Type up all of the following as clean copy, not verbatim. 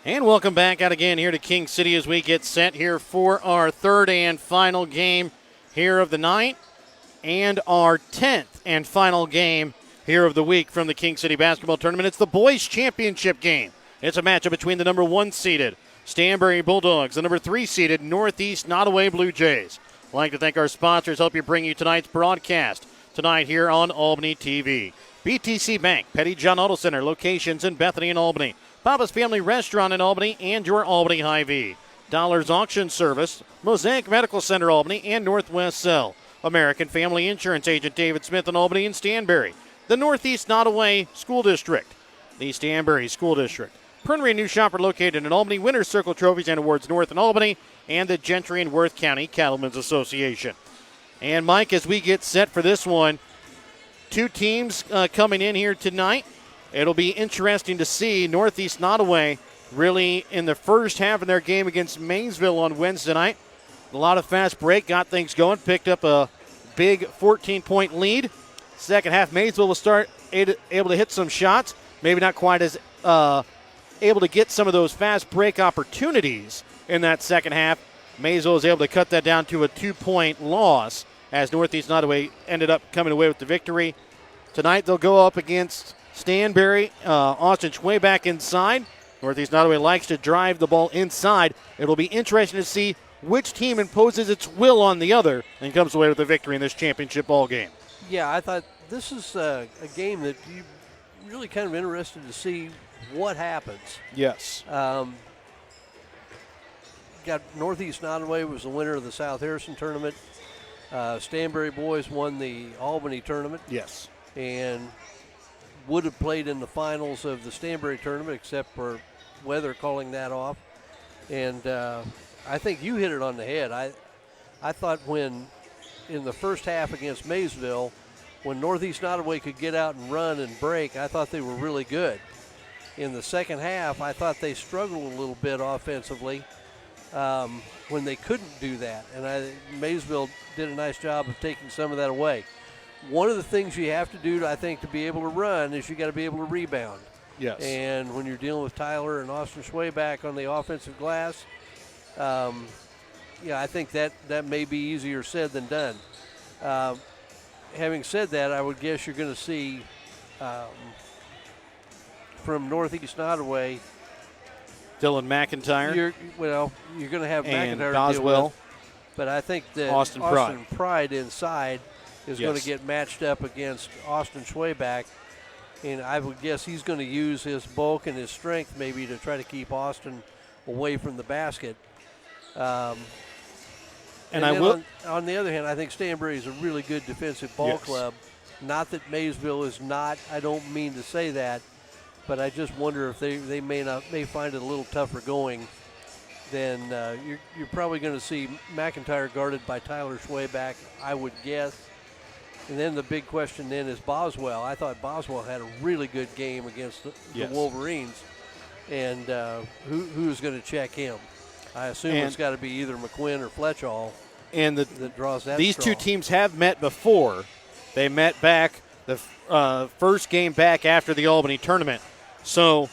And welcome back out again here to King City as we get set here for our third and final game here of the night and our 10th and final game here of the week from the King City basketball tournament. It's the boys championship game. It's a matchup between the number 1 seeded Stanberry Bulldogs, the number 3 seeded Northeast Nodaway Blue Jays. I'd like to thank our sponsors, help you bring you tonight's broadcast tonight here on Albany TV. BTC Bank, Petty John Auto Center, locations in Bethany and Albany. Papa's Family Restaurant in Albany and your Albany Hy-Vee. Dollars Auction Service, Mosaic Medical Center Albany and Northwest Cell. American Family Insurance Agent David Smith in Albany and Stanberry. The Northeast Nodaway School District. The Stanberry School District. Prinnery New Shopper located in Albany. Winner's Circle Trophies and Awards North in Albany. And the Gentry and Worth County Cattlemen's Association. And Mike, as we get set for this one, two teams coming in here tonight. It'll be interesting to see Northeast Nodaway really in the first half of their game against Maysville on Wednesday night. A lot of fast break, got things going, picked up a big 14-point lead. Second half, Maysville will start able to hit some shots, maybe not quite as able to get some of those fast break opportunities in that second half. Maysville was able to cut that down to a 2-point loss as Northeast Nodaway ended up coming away with the victory. Tonight they'll go up against Stanberry. Austin Schwayback inside. Northeast Nodaway likes to drive the ball inside. It'll be interesting to see which team imposes its will on the other and comes away with a victory in this championship ball game. Yeah, I thought this is a game that you really kind of interested to see what happens. Yes. Got Northeast Nodaway was the winner of the South Harrison tournament. Stanberry boys won the Albany tournament. Yes. And would have played in the finals of the Stanberry tournament except for weather calling that off. And I think you hit it on the head. I thought when in the first half against Maysville, when Northeast Nodaway could get out and run and break, I thought they were really good. In the second half, I thought they struggled a little bit offensively when they couldn't do that. And Maysville did a nice job of taking some of that away. One of the things you have to do, I think, to be able to run is you got to be able to rebound. Yes. And when you're dealing with Tyler and Austin Schwayback on the offensive glass, I think that may be easier said than done. Having said that, I would guess you're going to see from Northeast Nodaway, Dylan McIntyre. You're going to have and McIntyre Boswell. deal with, but I think that Austin Pride inside is going to get matched up against Austin Schwayback, and I would guess he's going to use his bulk and his strength maybe to try to keep Austin away from the basket. On the other hand, I think Stanberry is a really good defensive ball club. Not that Maysville is not. I don't mean to say that, but I just wonder if they may find it a little tougher going. Then you're probably going to see McIntyre guarded by Tyler Schwayback, I would guess. And then the big question then is Boswell. I thought Boswell had a really good game against the Wolverines. And who's going to check him? I assume it's got to be either McQuinn or Fletchall that draws that These straw. two teams have met before. They met back the first game back after the Albany tournament. So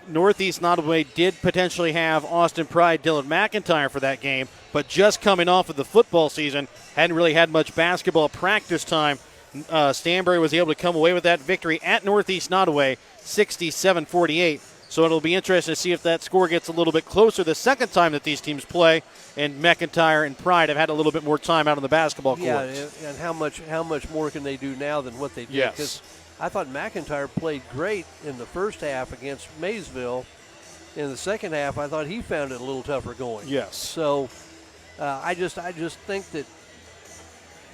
Northeast Nodaway did potentially have Austin Pride, Dylan McIntyre for that game, but just coming off of the football season, hadn't really had much basketball practice time. Stanberry was able to come away with that victory at Northeast Nodaway, 67-48. So it'll be interesting to see if that score gets a little bit closer the second time that these teams play, and McIntyre and Pride have had a little bit more time out on the basketball court. Yeah, and how much more can they do now than what they did? Yes. Because I thought McIntyre played great in the first half against Maysville. In the second half, I thought he found it a little tougher going. Yes. So I just think that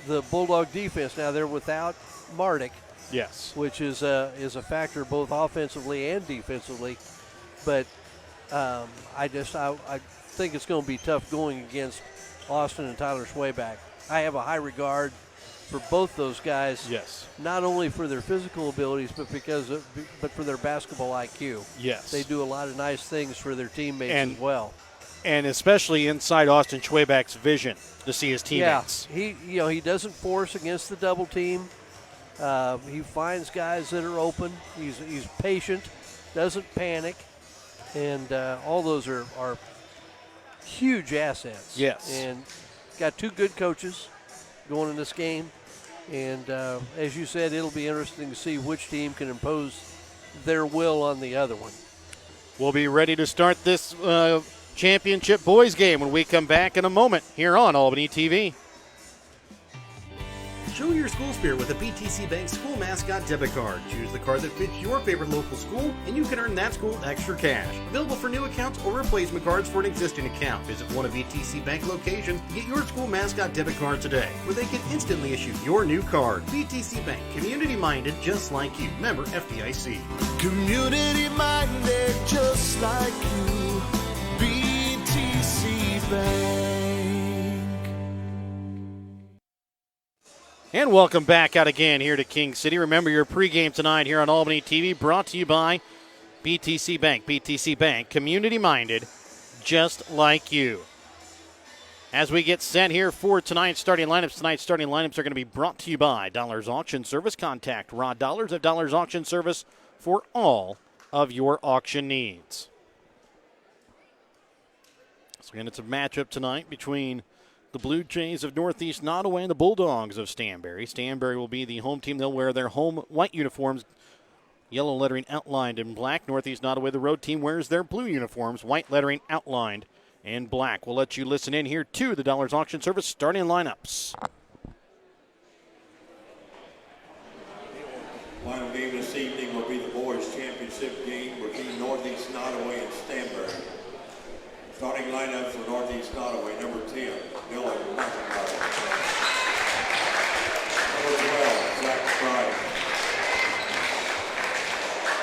the Bulldog defense, now they're without Mardick, Yes. which is a factor both offensively and defensively. But I think it's going to be tough going against Austin and Tyler Schwayback. I have a high regard for both those guys. Yes. Not only for their physical abilities, but but for their basketball IQ. Yes. They do a lot of nice things for their teammates as well. And especially inside Austin Schwayback's vision to see his teammates. Yeah, he doesn't force against the double team. He finds guys that are open. He's patient, doesn't panic, and all those are huge assets. Yes. And got two good coaches going in this game. And as you said, it'll be interesting to see which team can impose their will on the other one. We'll be ready to start this championship boys game when we come back in a moment here on Albany TV. Show your school spirit with a BTC Bank School Mascot debit card. Choose the card that fits your favorite local school, and you can earn that school extra cash. Available for new accounts or replacement cards for an existing account. Visit one of BTC Bank locations to get your school mascot debit card today, where they can instantly issue your new card. BTC Bank, community-minded just like you. Member FDIC. Community-minded just like you. BTC Bank. And welcome back out again here to King City. Remember your pregame tonight here on Albany TV, brought to you by BTC Bank. BTC Bank, community-minded, just like you. As we get set here for tonight's starting lineups are going to be brought to you by Dollars Auction Service. Contact Rod Dollars at Dollars Auction Service for all of your auction needs. So again, it's a matchup tonight between the Blue Jays of Northeast Nodaway and the Bulldogs of Stanberry. Stanberry will be the home team. They'll wear their home white uniforms, yellow lettering outlined in black. Northeast Nodaway, the road team, wears their blue uniforms, white lettering outlined in black. We'll let you listen in here to the Dollars Auction Service starting lineups. Final game this evening will be the boys' championship game between Northeast Nodaway and Stanberry. Starting lineup for Northeast Nodaway, number 10, Dylan McIntyre. Number 12, Zach Pride.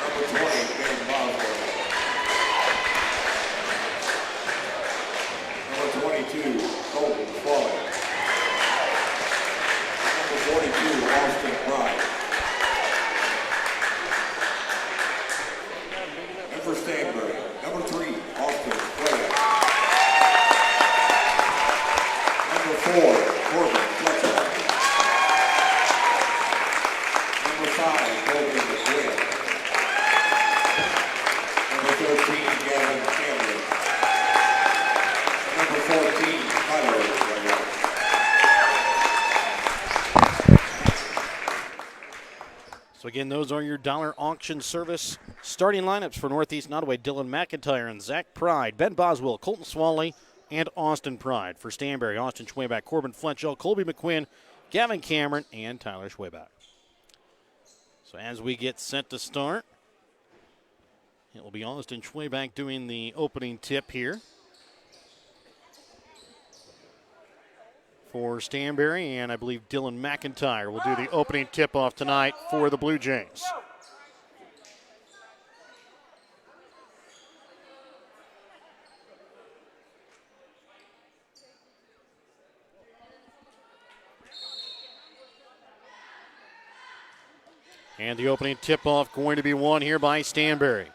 Number 20, Ben Boswell. Number 22, Colton Swallow. Number 42, Austin Pride. And for Stanberry, number 3, Austin Pride. Number 4, Corbin Fletcher. Number 5, Colby McQuinn. Number 13, Gavin Cameron. And number 14, Tyler Schweber. So again, those are your Dollar Auction Service starting lineups for Northeast Nodaway. Dylan McIntyre and Zach Pride, Ben Boswell, Colton Swally, and Austin Pride. For Stanberry, Austin Schweback, Corbin Fletchell, Colby McQuinn, Gavin Cameron, and Tyler Schweback. So as we get set to start, it will be Austin Schweback doing the opening tip here for Stanberry, and I believe Dylan McIntyre will do the opening tip-off tonight for the Blue Jays. And the opening tip-off going to be won here by Stanberry.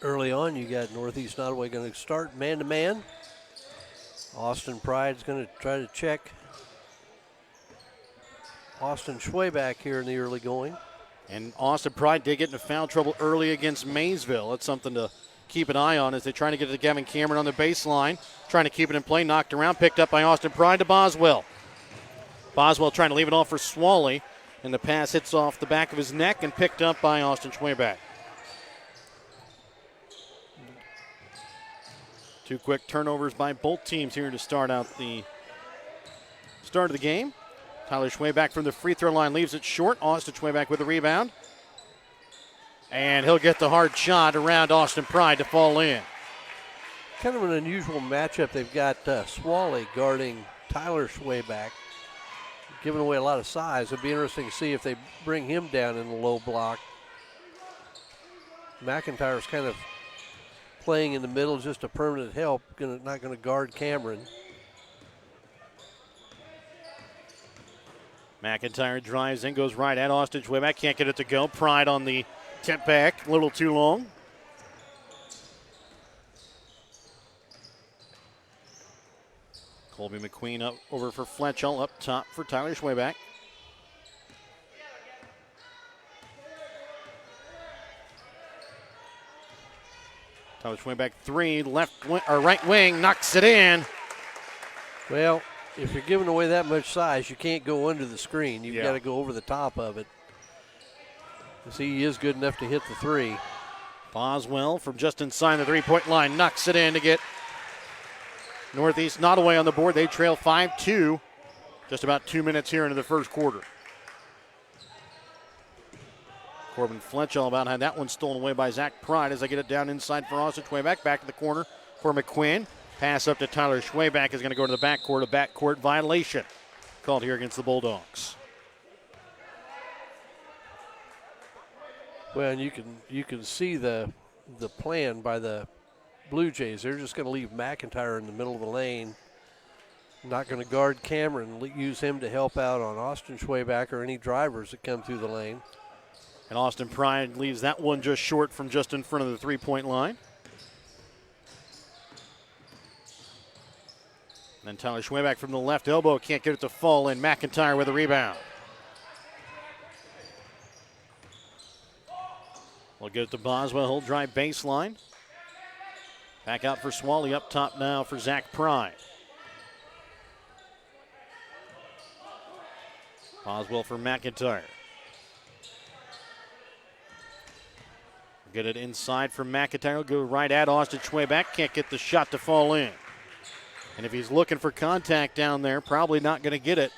Early on, you got Northeast Nodaway going to start man-to-man. Austin Pride's going to try to check Austin Schweback here in the early going. And Austin Pride did get into foul trouble early against Maysville. That's something to keep an eye on as they're trying to get it to Gavin Cameron on the baseline. Trying to keep it in play, knocked around, picked up by Austin Pride to Boswell. Boswell trying to leave it off for Swally, and the pass hits off the back of his neck and picked up by Austin Schweback. Two quick turnovers by both teams here to start out the start of the game. Tyler Schweback from the free throw line leaves it short. Austin Schweback with the rebound. And he'll get the hard shot around Austin Pride to fall in. Kind of an unusual matchup. They've got Swally guarding Tyler Schweback, giving away a lot of size. It'd be interesting to see if they bring him down in the low block. McIntyre's kind of playing in the middle, just a permanent help, not going to guard Cameron. McIntyre drives in, goes right at Austin Schweback. Can't get it to go. Pride on the tip back, a little too long. Colby McQueen up over for Fletchell, up top for Tyler Schweback. Tyler Schwayback, three, right wing, knocks it in. Well, if you're giving away that much size, you can't go under the screen. You've got to go over the top of it. See, he is good enough to hit the three. Boswell from just inside the three-point line knocks it in to get Northeast Nodaway on the board. They trail 5-2. Just about 2 minutes here into the first quarter. Corbin Fletchall about had that one stolen away by Zach Pride as they get it down inside for Austin Schwayback. Back to the corner for McQuinn. Pass up to Tyler Schwayback is going to go to the backcourt. A backcourt violation called here against the Bulldogs. Well, and you can see the plan by the Blue Jays. They're just going to leave McIntyre in the middle of the lane. Not going to guard Cameron, use him to help out on Austin Schwayback or any drivers that come through the lane. And Austin Pride leaves that one just short from just in front of the three-point line. And then Tyler Schwayback from the left elbow can't get it to fall in. McIntyre with a rebound. We'll get it to Boswell. He'll drive baseline. Back out for Swally. Up top now for Zach Pride. Boswell for McIntyre. Get it inside for McIntyre. He'll go right at Austin Schwayback. Can't get the shot to fall in. And if he's looking for contact down there, probably not going to get it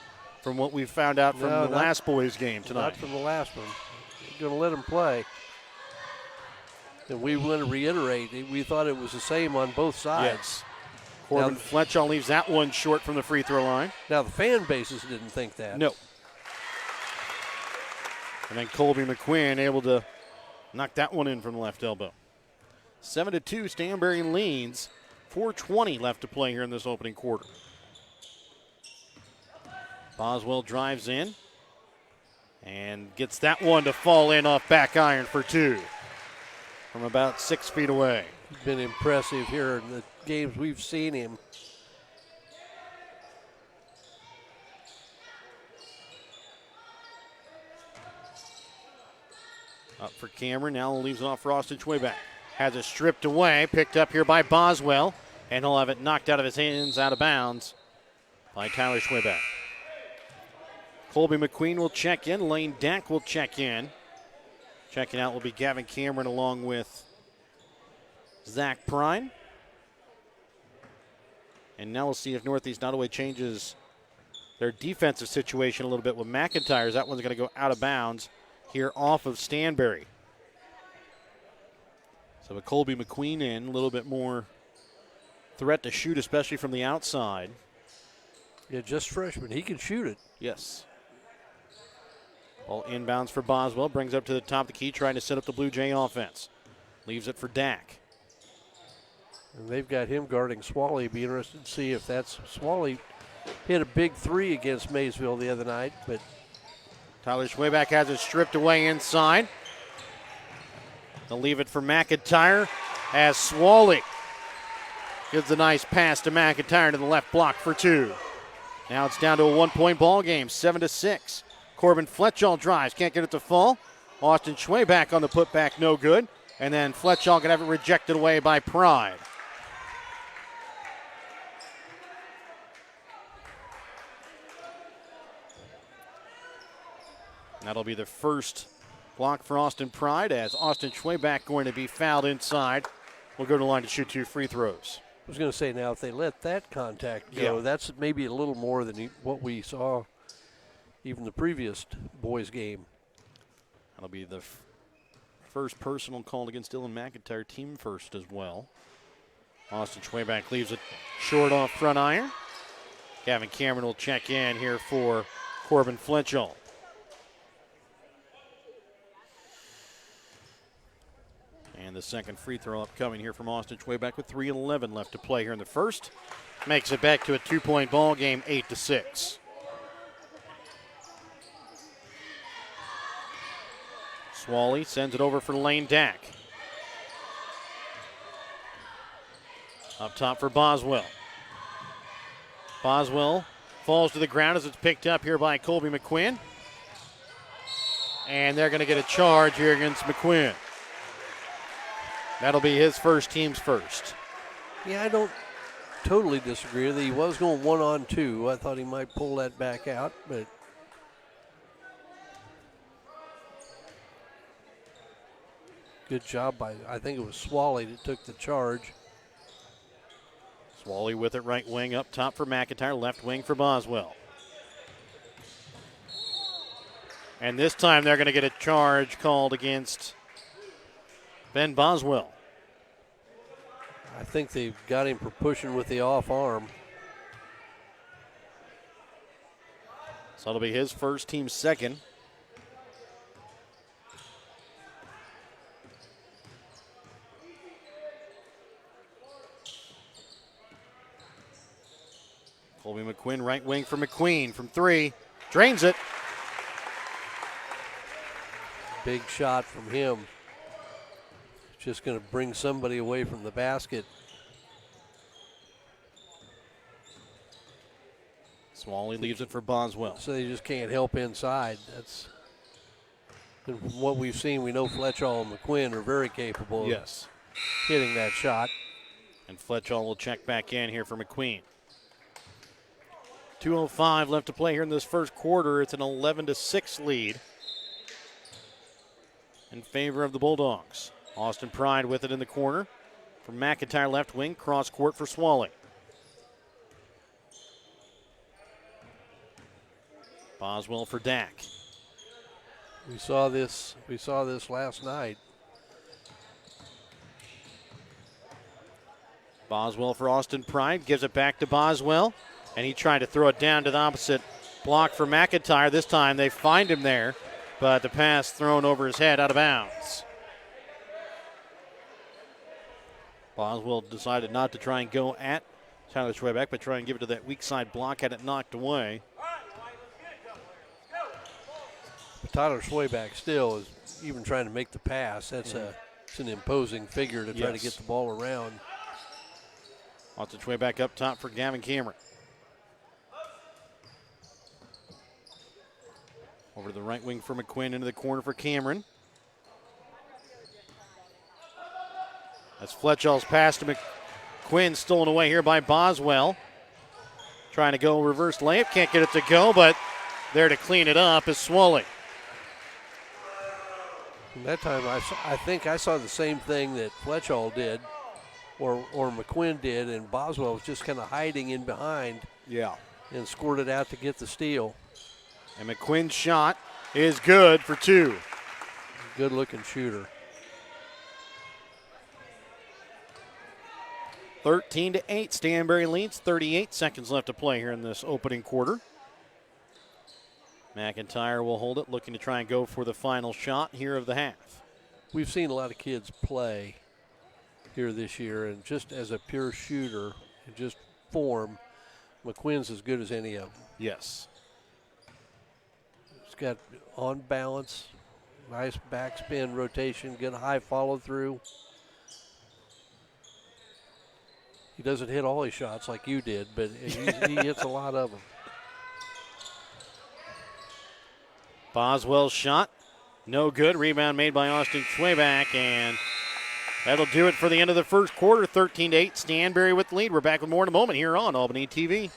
from what we found out from the last boys game tonight. Not from the last one. He's going to let him play. And we want to reiterate, we thought it was the same on both sides. Yes. Corbin Fletchall leaves that one short from the free throw line. Now the fan bases didn't think that. No. And then Colby McQuinn able to knock that one in from the left elbow. 7-2, Stanberry leads. 4:20 left to play here in this opening quarter. Boswell drives in and gets that one to fall in off back iron for two from about 6 feet away. He's been impressive here in the games we've seen him. Up for Cameron, now leaves it off for Austin Schwayback. Has it stripped away, picked up here by Boswell, and he'll have it knocked out of his hands, out of bounds by Tyler Schwayback. Colby McQueen will check in. Lane Dack will check in. Checking out will be Gavin Cameron along with Zach Prine. And now we'll see if Northeast Nodaway changes their defensive situation a little bit with McIntyre. That one's going to go out of bounds here off of Stanberry. So with Colby McQueen in, a little bit more threat to shoot, especially from the outside. Yeah, just freshman. He can shoot it. Yes. Ball inbounds for Boswell. Brings up to the top of the key, trying to set up the Blue Jay offense. Leaves it for Dack. And they've got him guarding Swally. Be interested to see if that's Swally. Hit a big three against Maysville the other night, but Tyler Schwayback has it stripped away inside. They'll leave it for McIntyre as Swally gives a nice pass to McIntyre to the left block for two. Now it's down to a 1-point ball game, 7-6. Corbin Fletchall drives, can't get it to fall. Austin Schwayback on the putback, no good. And then Fletchall can have it rejected away by Pride. That'll be the first block for Austin Pride as Austin Schwayback going to be fouled inside. We'll go to the line to shoot 2 free throws. I was going to say, now if they let that contact go, that's maybe a little more than what we saw even the previous boys game. That'll be the first personal called against Dylan McIntyre, team first as well. Austin Schwayback leaves it short off front iron. Gavin Cameron will check in here for Corbin Fletchall. And the second free throw upcoming here from Austin Schwayback with 3:11 left to play here in the first. Makes it back to a 2-point ball game, 8-6. Swally sends it over for Lane Dack. Up top for Boswell. Boswell falls to the ground as it's picked up here by Colby McQuinn. And they're going to get a charge here against McQuinn. That'll be his first, team's first. Yeah, I don't totally disagree. He was going 1-on-2. I thought he might pull that back out, but good job by, I think it was Swally that took the charge. Swally with it, right wing up top for McIntyre, left wing for Boswell. And this time they're going to get a charge called against Ben Boswell. I think they've got him for pushing with the off arm. So it'll be his first, team's second. Colby McQuinn, right wing for McQueen from 3. Drains it. Big shot from him. Just going to bring somebody away from the basket. Swally leaves it for Boswell. So they just can't help inside. That's from what we've seen. We know Fletchall and McQuinn are very capable of hitting that shot. And Fletchall will check back in here for McQueen. 2:05 left to play here in this first quarter. It's an 11-6 lead in favor of the Bulldogs. Austin Pride with it in the corner. From McIntyre left wing, cross court for Swally. Boswell for Dak. We saw this last night. Boswell for Austin Pride, gives it back to Boswell, and he tried to throw it down to the opposite block for McIntyre. This time they find him there, but the pass thrown over his head out of bounds. Boswell decided not to try and go at Tyler Schwebeck, but try and give it to that weak side block, had it knocked away. But Tyler Schwebeck still is even trying to make the pass. It's an imposing figure to try to get the ball around. Austin Schwebeck up top for Gavin Cameron. Over to the right wing for McQuinn, into the corner for Cameron. That's Fletchall's pass to McQuinn, stolen away here by Boswell. Trying to go reverse layup, can't get it to go, but there to clean it up is Swally. And that time I think I saw the same thing that Fletchall did, or McQuinn did, and Boswell was just kind of hiding in behind. Yeah. And squirted out to get the steal. And McQuinn's shot is good for 2. Good looking shooter. 13-8, Stanberry leads. 38 seconds left to play here in this opening quarter. McIntyre will hold it, looking to try and go for the final shot here of the half. We've seen a lot of kids play here this year, and just as a pure shooter and just form, McQuinn's as good as any of them. Yes. He's got on balance, nice backspin rotation, good high follow through. He doesn't hit all his shots like you did, but he hits a lot of them. Boswell's shot, no good. Rebound made by Austin Schwebeck, and that'll do it for the end of the first quarter. 13-8, Stanberry with the lead. We're back with more in a moment here on Albany TV.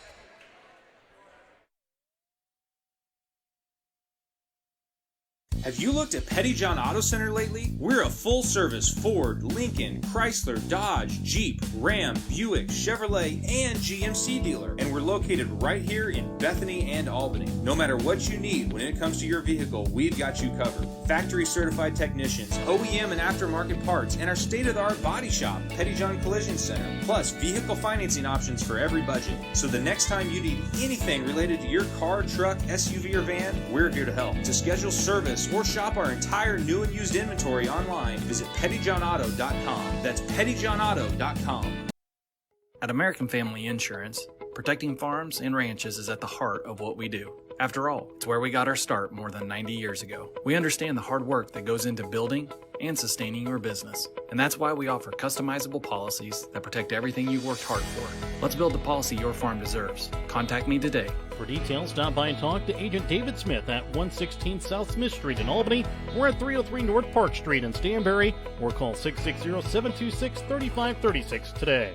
Have you looked at Petty John Auto Center lately? We're a full-service Ford, Lincoln, Chrysler, Dodge, Jeep, Ram, Buick, Chevrolet, and GMC dealer. And we're located right here in Bethany and Albany. No matter what you need when it comes to your vehicle, we've got you covered. Factory-certified technicians, OEM and aftermarket parts, and our state-of-the-art body shop, Petty John Collision Center. Plus, vehicle financing options for every budget. So the next time you need anything related to your car, truck, SUV, or van, we're here to help. To schedule service or shop our entire new and used inventory online, visit pettyjohnauto.com. That's pettyjohnauto.com. At American Family Insurance, protecting farms and ranches is at the heart of what we do. After all, it's where we got our start more than 90 years ago. We understand the hard work that goes into building and sustaining your business. And that's why we offer customizable policies that protect everything you've worked hard for. Let's build the policy your farm deserves. Contact me today. For details, stop by and talk to Agent David Smith at 116 South Smith Street in Albany or at 303 North Park Street in Stanberry, or call 660-726-3536 today.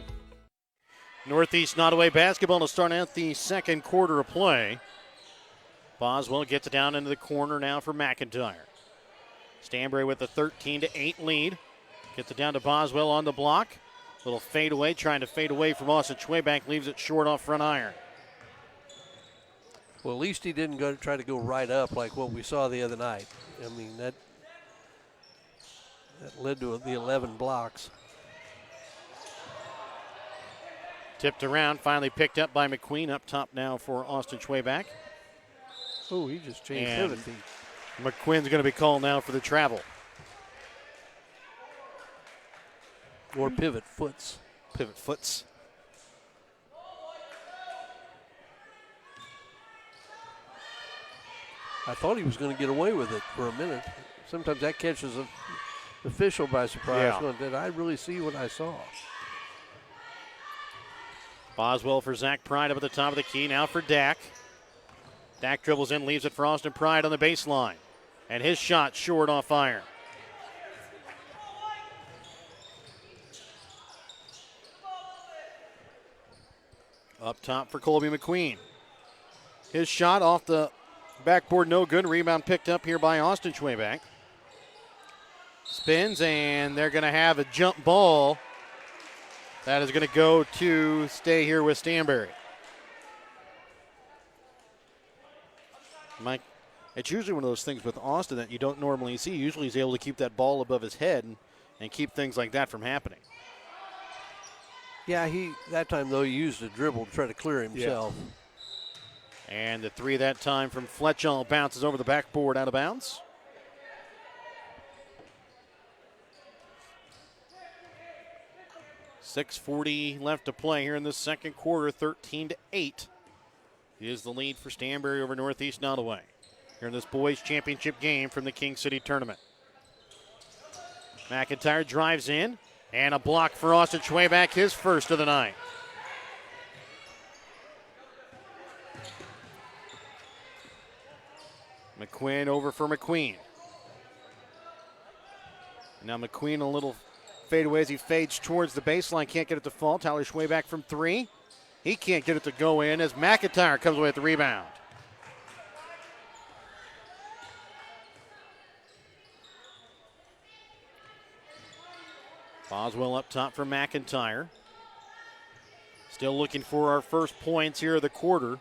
Northeast Nodaway basketball to start out the second quarter of play. Boswell gets it down into the corner now for McIntyre. Stanberry with a 13-8 lead. Gets it down to Boswell on the block. Little fade away, trying to fade away from Austin Schwayback. Leaves it short off front iron. Well, at least he didn't try to go right up like what we saw the other night. I mean, that led to the 11 blocks. Tipped around, finally picked up by McQueen. Up top now for Austin Schwayback. Oh, he just changed And pivot feet. McQuinn's going to be called now for the travel. Or pivot foots. Pivot foots. I thought he was going to get away with it for a minute. Sometimes that catches an official by surprise. Yeah. Going, did I really see what I saw? Boswell for Zach Pride up at the top of the key. Now for Dak. Dak dribbles in, leaves it for Austin Pride on the baseline. And his shot short off iron. Up top for Colby McQueen. His shot off the backboard, no good. Rebound picked up here by Austin Schwayback. Spins, and they're going to have a jump ball. That is going to go to stay here with Stanberry. Mike, it's usually one of those things with Austin that you don't normally see. Usually he's able to keep that ball above his head and keep things like that from happening. Yeah, that time, though, he used a dribble to try to clear himself. Yeah. And the three that time from Fletchall bounces over the backboard out of bounds. .640 left to play here in the second quarter, 13-8. Is the lead for Stanberry over Northeast Nodaway here in this boys championship game from the King City tournament. McIntyre drives in, and a block for Austin Schwayback, his first of the night. McQuinn over for McQueen. Now McQueen a little fadeaway as he fades towards the baseline, can't get it to fall. Tyler Schwayback from three. He can't get it to go in as McIntyre comes away with the rebound. Boswell up top for McIntyre. Still looking for our first points here of the quarter.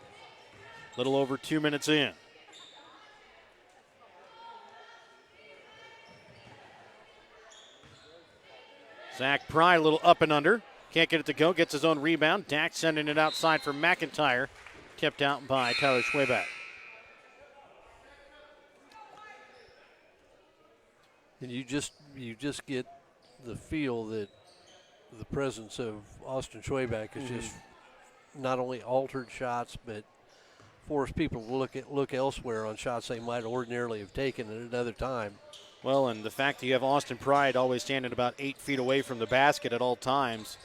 Little over 2 minutes in. Zach Pry, a little up and under. Can't get it to go. Gets his own rebound. Dak sending it outside for McIntyre. Tipped out by Tyler Schwayback. And you just get the feel that the presence of Austin Schwayback has just not only altered shots, but forced people to look elsewhere on shots they might ordinarily have taken at another time. Well, and the fact that you have Austin Pride always standing about 8 feet away from the basket at all times,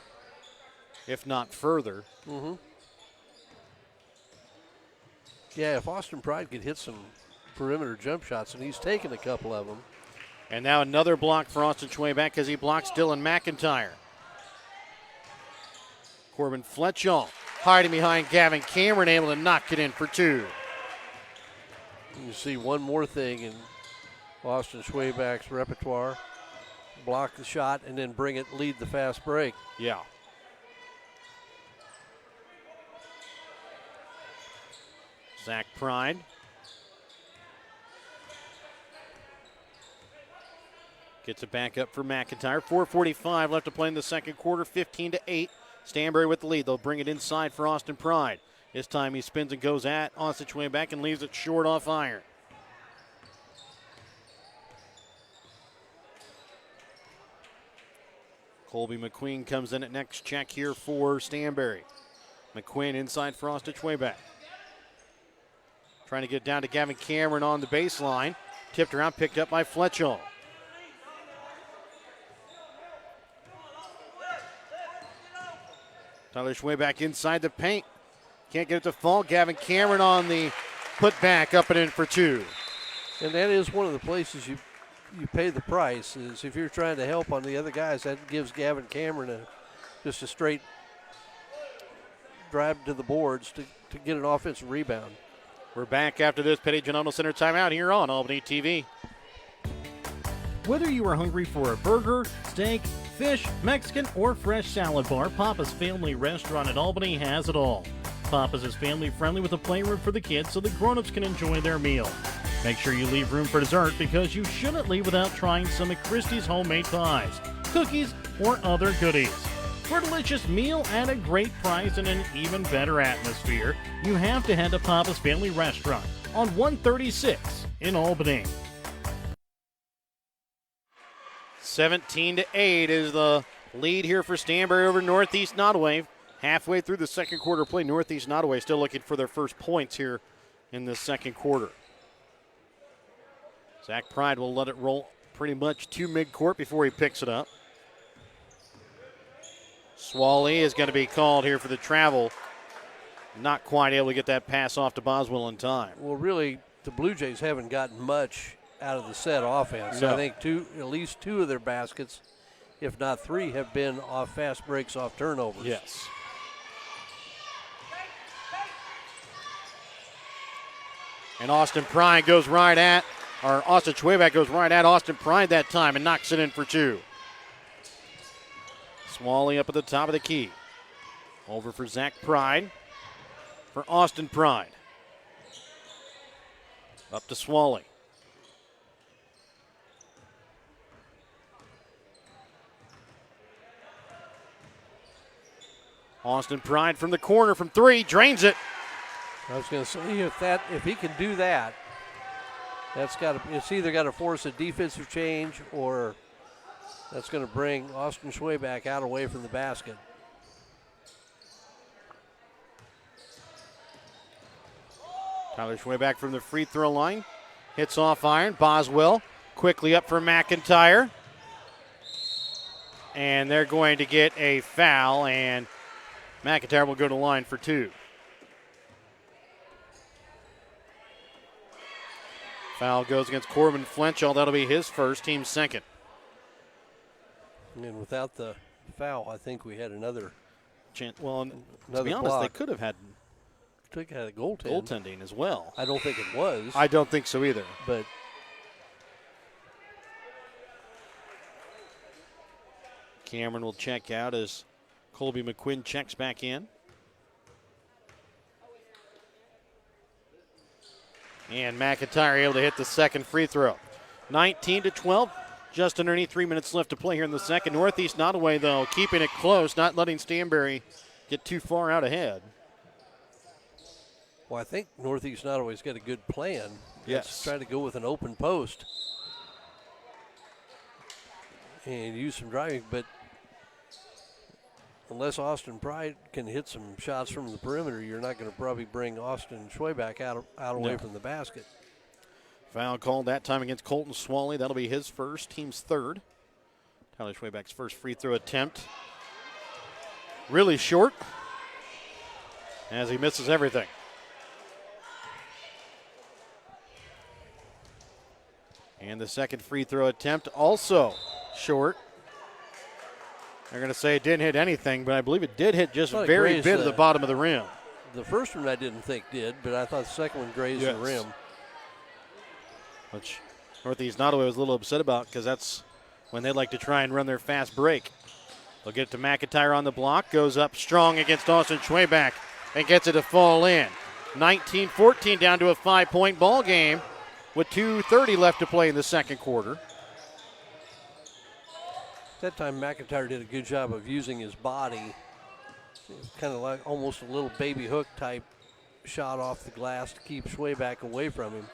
if not further. Mm-hmm. Yeah, if Austin Pride could hit some perimeter jump shots, and he's taken a couple of them. And now another block for Austin Schwayback as he blocks Dylan McIntyre. Corbin Fletchall hiding behind Gavin Cameron, able to knock it in for two. You see one more thing in Austin Schwayback's repertoire. Block the shot and then lead the fast break. Yeah. Zach Pride. Gets it back up for McIntyre. 4:45 left to play in the second quarter, 15-8. Stanberry with the lead. They'll bring it inside for Austin Pride. This time he spins and goes at Austin Schwayback and leaves it short off iron. Colby McQueen comes in at next check here for Stanberry. McQueen inside for Austin Schwayback. Trying to get down to Gavin Cameron on the baseline. Tipped around, picked up by Fletchall. Tyler Schwayback inside the paint. Can't get it to fall. Gavin Cameron on the putback, up and in for two. And that is one of the places you pay the price, is if you're trying to help on the other guys, that gives Gavin Cameron just a straight drive to the boards to get an offensive rebound. We're back after this Petty John Auto Center timeout here on Albany TV. Whether you are hungry for a burger, steak, fish, Mexican, or fresh salad bar, Papa's Family Restaurant in Albany has it all. Papa's is family friendly with a playroom for the kids so the grown-ups can enjoy their meal. Make sure you leave room for dessert because you shouldn't leave without trying some of Christie's homemade pies, cookies, or other goodies. For a delicious meal at a great price and an even better atmosphere, you have to head to Papa's Family Restaurant on 136 in Albany. 17-8 is the lead here for Stanberry over Northeast Nodaway. Halfway through the second quarter play, Northeast Nodaway still looking for their first points here in the second quarter. Zach Pride will let it roll pretty much to midcourt before he picks it up. Swally is going to be called here for the travel. Not quite able to get that pass off to Boswell in time. Well, really, the Blue Jays haven't gotten much out of the set offense. No. I think at least two of their baskets, if not three, have been off fast breaks off turnovers. Yes. And Austin Schwayback goes right at Austin Pride that time and knocks it in for two. Swally up at the top of the key. Over for Zach Pride. For Austin Pride. Up to Swally. Austin Pride from the corner from three, drains it. I was going to say, if he can do that, it's either got to force a defensive change or that's going to bring Austin Schwayback out away from the basket. Tyler Schwayback from the free throw line. Hits off iron. Boswell quickly up for McIntyre. And they're going to get a foul, and McIntyre will go to the line for two. Foul goes against Corbin Flenchall. That'll be his first, team second. And without the foul, I think we had another chance. Well, another to be honest, block. they could have had a goaltending as well. I don't think it was. I don't think so either. But Cameron will check out as Colby McQuinn checks back in. And McIntyre able to hit the second free throw. 19-12, just underneath 3 minutes left to play here in the second. Northeast Nodaway, though, keeping it close, not letting Stanberry get too far out ahead. Well, I think Northeast Nodaway's got a good plan. Yes. Let's try to go with an open post and use some driving, but unless Austin Pride can hit some shots from the perimeter, you're not going to probably bring Austin Schwayback out away from the basket. Foul called that time against Colton Swally. That'll be his first, team's third. Tyler Schwayback's first free throw attempt. Really short as he misses everything. And the second free throw attempt also short. They're going to say it didn't hit anything, but I believe it did hit just very bit of the bottom of the rim. The first one I didn't think did, but I thought the second one grazed the rim. Which Northeast Nodaway was a little upset about because that's when they like to try and run their fast break. They'll get it to McIntyre on the block, goes up strong against Austin Schwayback and gets it to fall in. 19-14 down to a 5-point ball game with 2:30 left to play in the second quarter. That time McIntyre did a good job of using his body, kind of like almost a little baby hook type shot off the glass to keep Schwayback away from him.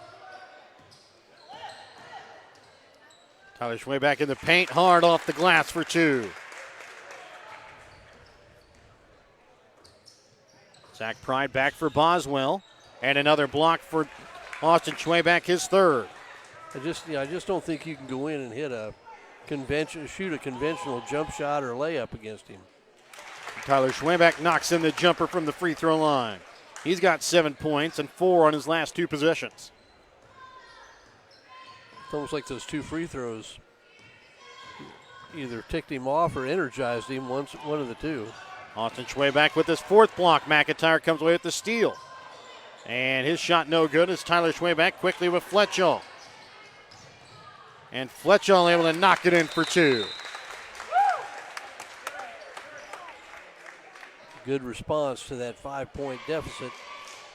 Tyler Schwayback in the paint, hard off the glass for two. Zach Pride back for Boswell, and another block for Austin Schwayback, his third. I just don't think you can go in and shoot a conventional jump shot or layup against him. Tyler Schwayback knocks in the jumper from the free throw line. He's got 7 points and 4 on his last 2 possessions. It's almost like those 2 free throws either ticked him off or energized him, one of the two. Austin Schwayback with his 4th block. McIntyre comes away with the steal. And his shot no good as Tyler Schwayback quickly with Fletchall. And Fletchall able to knock it in for 2. Good response to that 5-point deficit.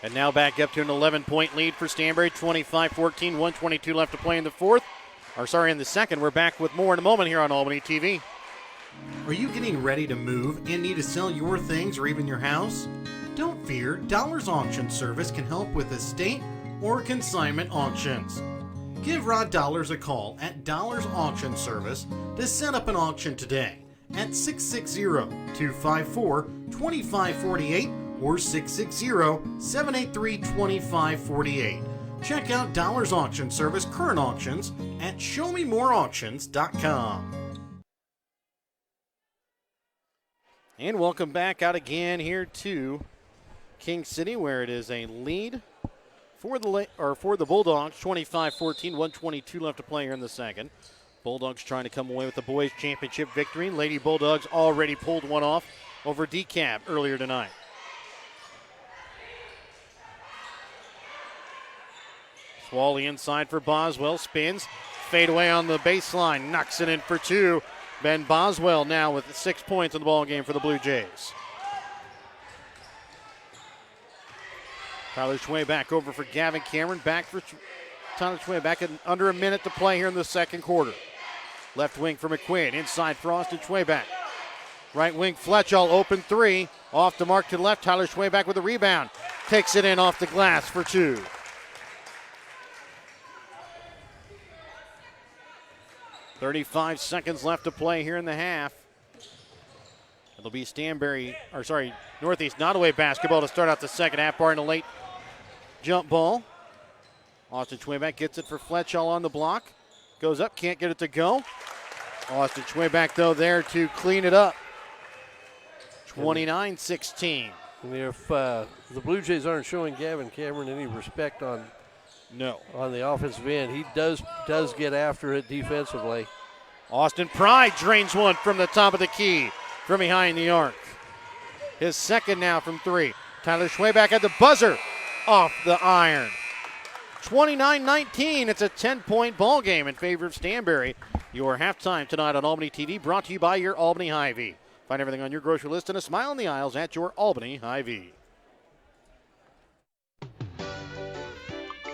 And now back up to an 11-point lead for Stanberry, 25-14, 1:22 left to play in the second. We're back with more in a moment here on Albany TV. Are you getting ready to move and need to sell your things or even your house? Don't fear, Dollars Auction Service can help with estate or consignment auctions. Give Rod Dollars a call at Dollars Auction Service to set up an auction today at 660-254-2548 or 660-783-2548. Check out Dollars Auction Service current auctions at showmemoreauctions.com. And welcome back out again here to King City, where it is a lead for the Bulldogs, 25-14, 1:22 left to play here in the second. Bulldogs trying to come away with the boys' championship victory. Lady Bulldogs already pulled one off over DeKalb earlier tonight. Swally inside for Boswell, spins, fade away on the baseline, knocks it in for 2. Ben Boswell now with 6 points in the ball game for the Blue Jays. Tyler Schwayback over for Gavin Cameron. Back for Tyler Schwayback in under a minute to play here in the second quarter. Left wing for McQuaid. Inside for Austin Schwayback. Right wing Fletchall, open 3. Off the mark to the left. Tyler Schwayback with a rebound. Takes it in off the glass for 2. .35 seconds left to play here in the half. It'll be Northeast Nodaway basketball to start out the second half, barring a late jump ball. Austin Schwayback gets it for Fletchall on the block. Goes up, can't get it to go. Austin Schwayback, though, there to clean it up. 29-16. And if the Blue Jays aren't showing Gavin Cameron any respect on the offensive end, he does get after it defensively. Austin Pride drains one from the top of the key from behind the arc. His second now from 3. Tyler Schwayback at the buzzer off the iron. 29-19. It's a 10-point ball game in favor of Stanberry. Your halftime tonight on Albany TV, brought to you by your Albany Hy-Vee. Find everything on your grocery list and a smile in the aisles at your Albany Hy-Vee.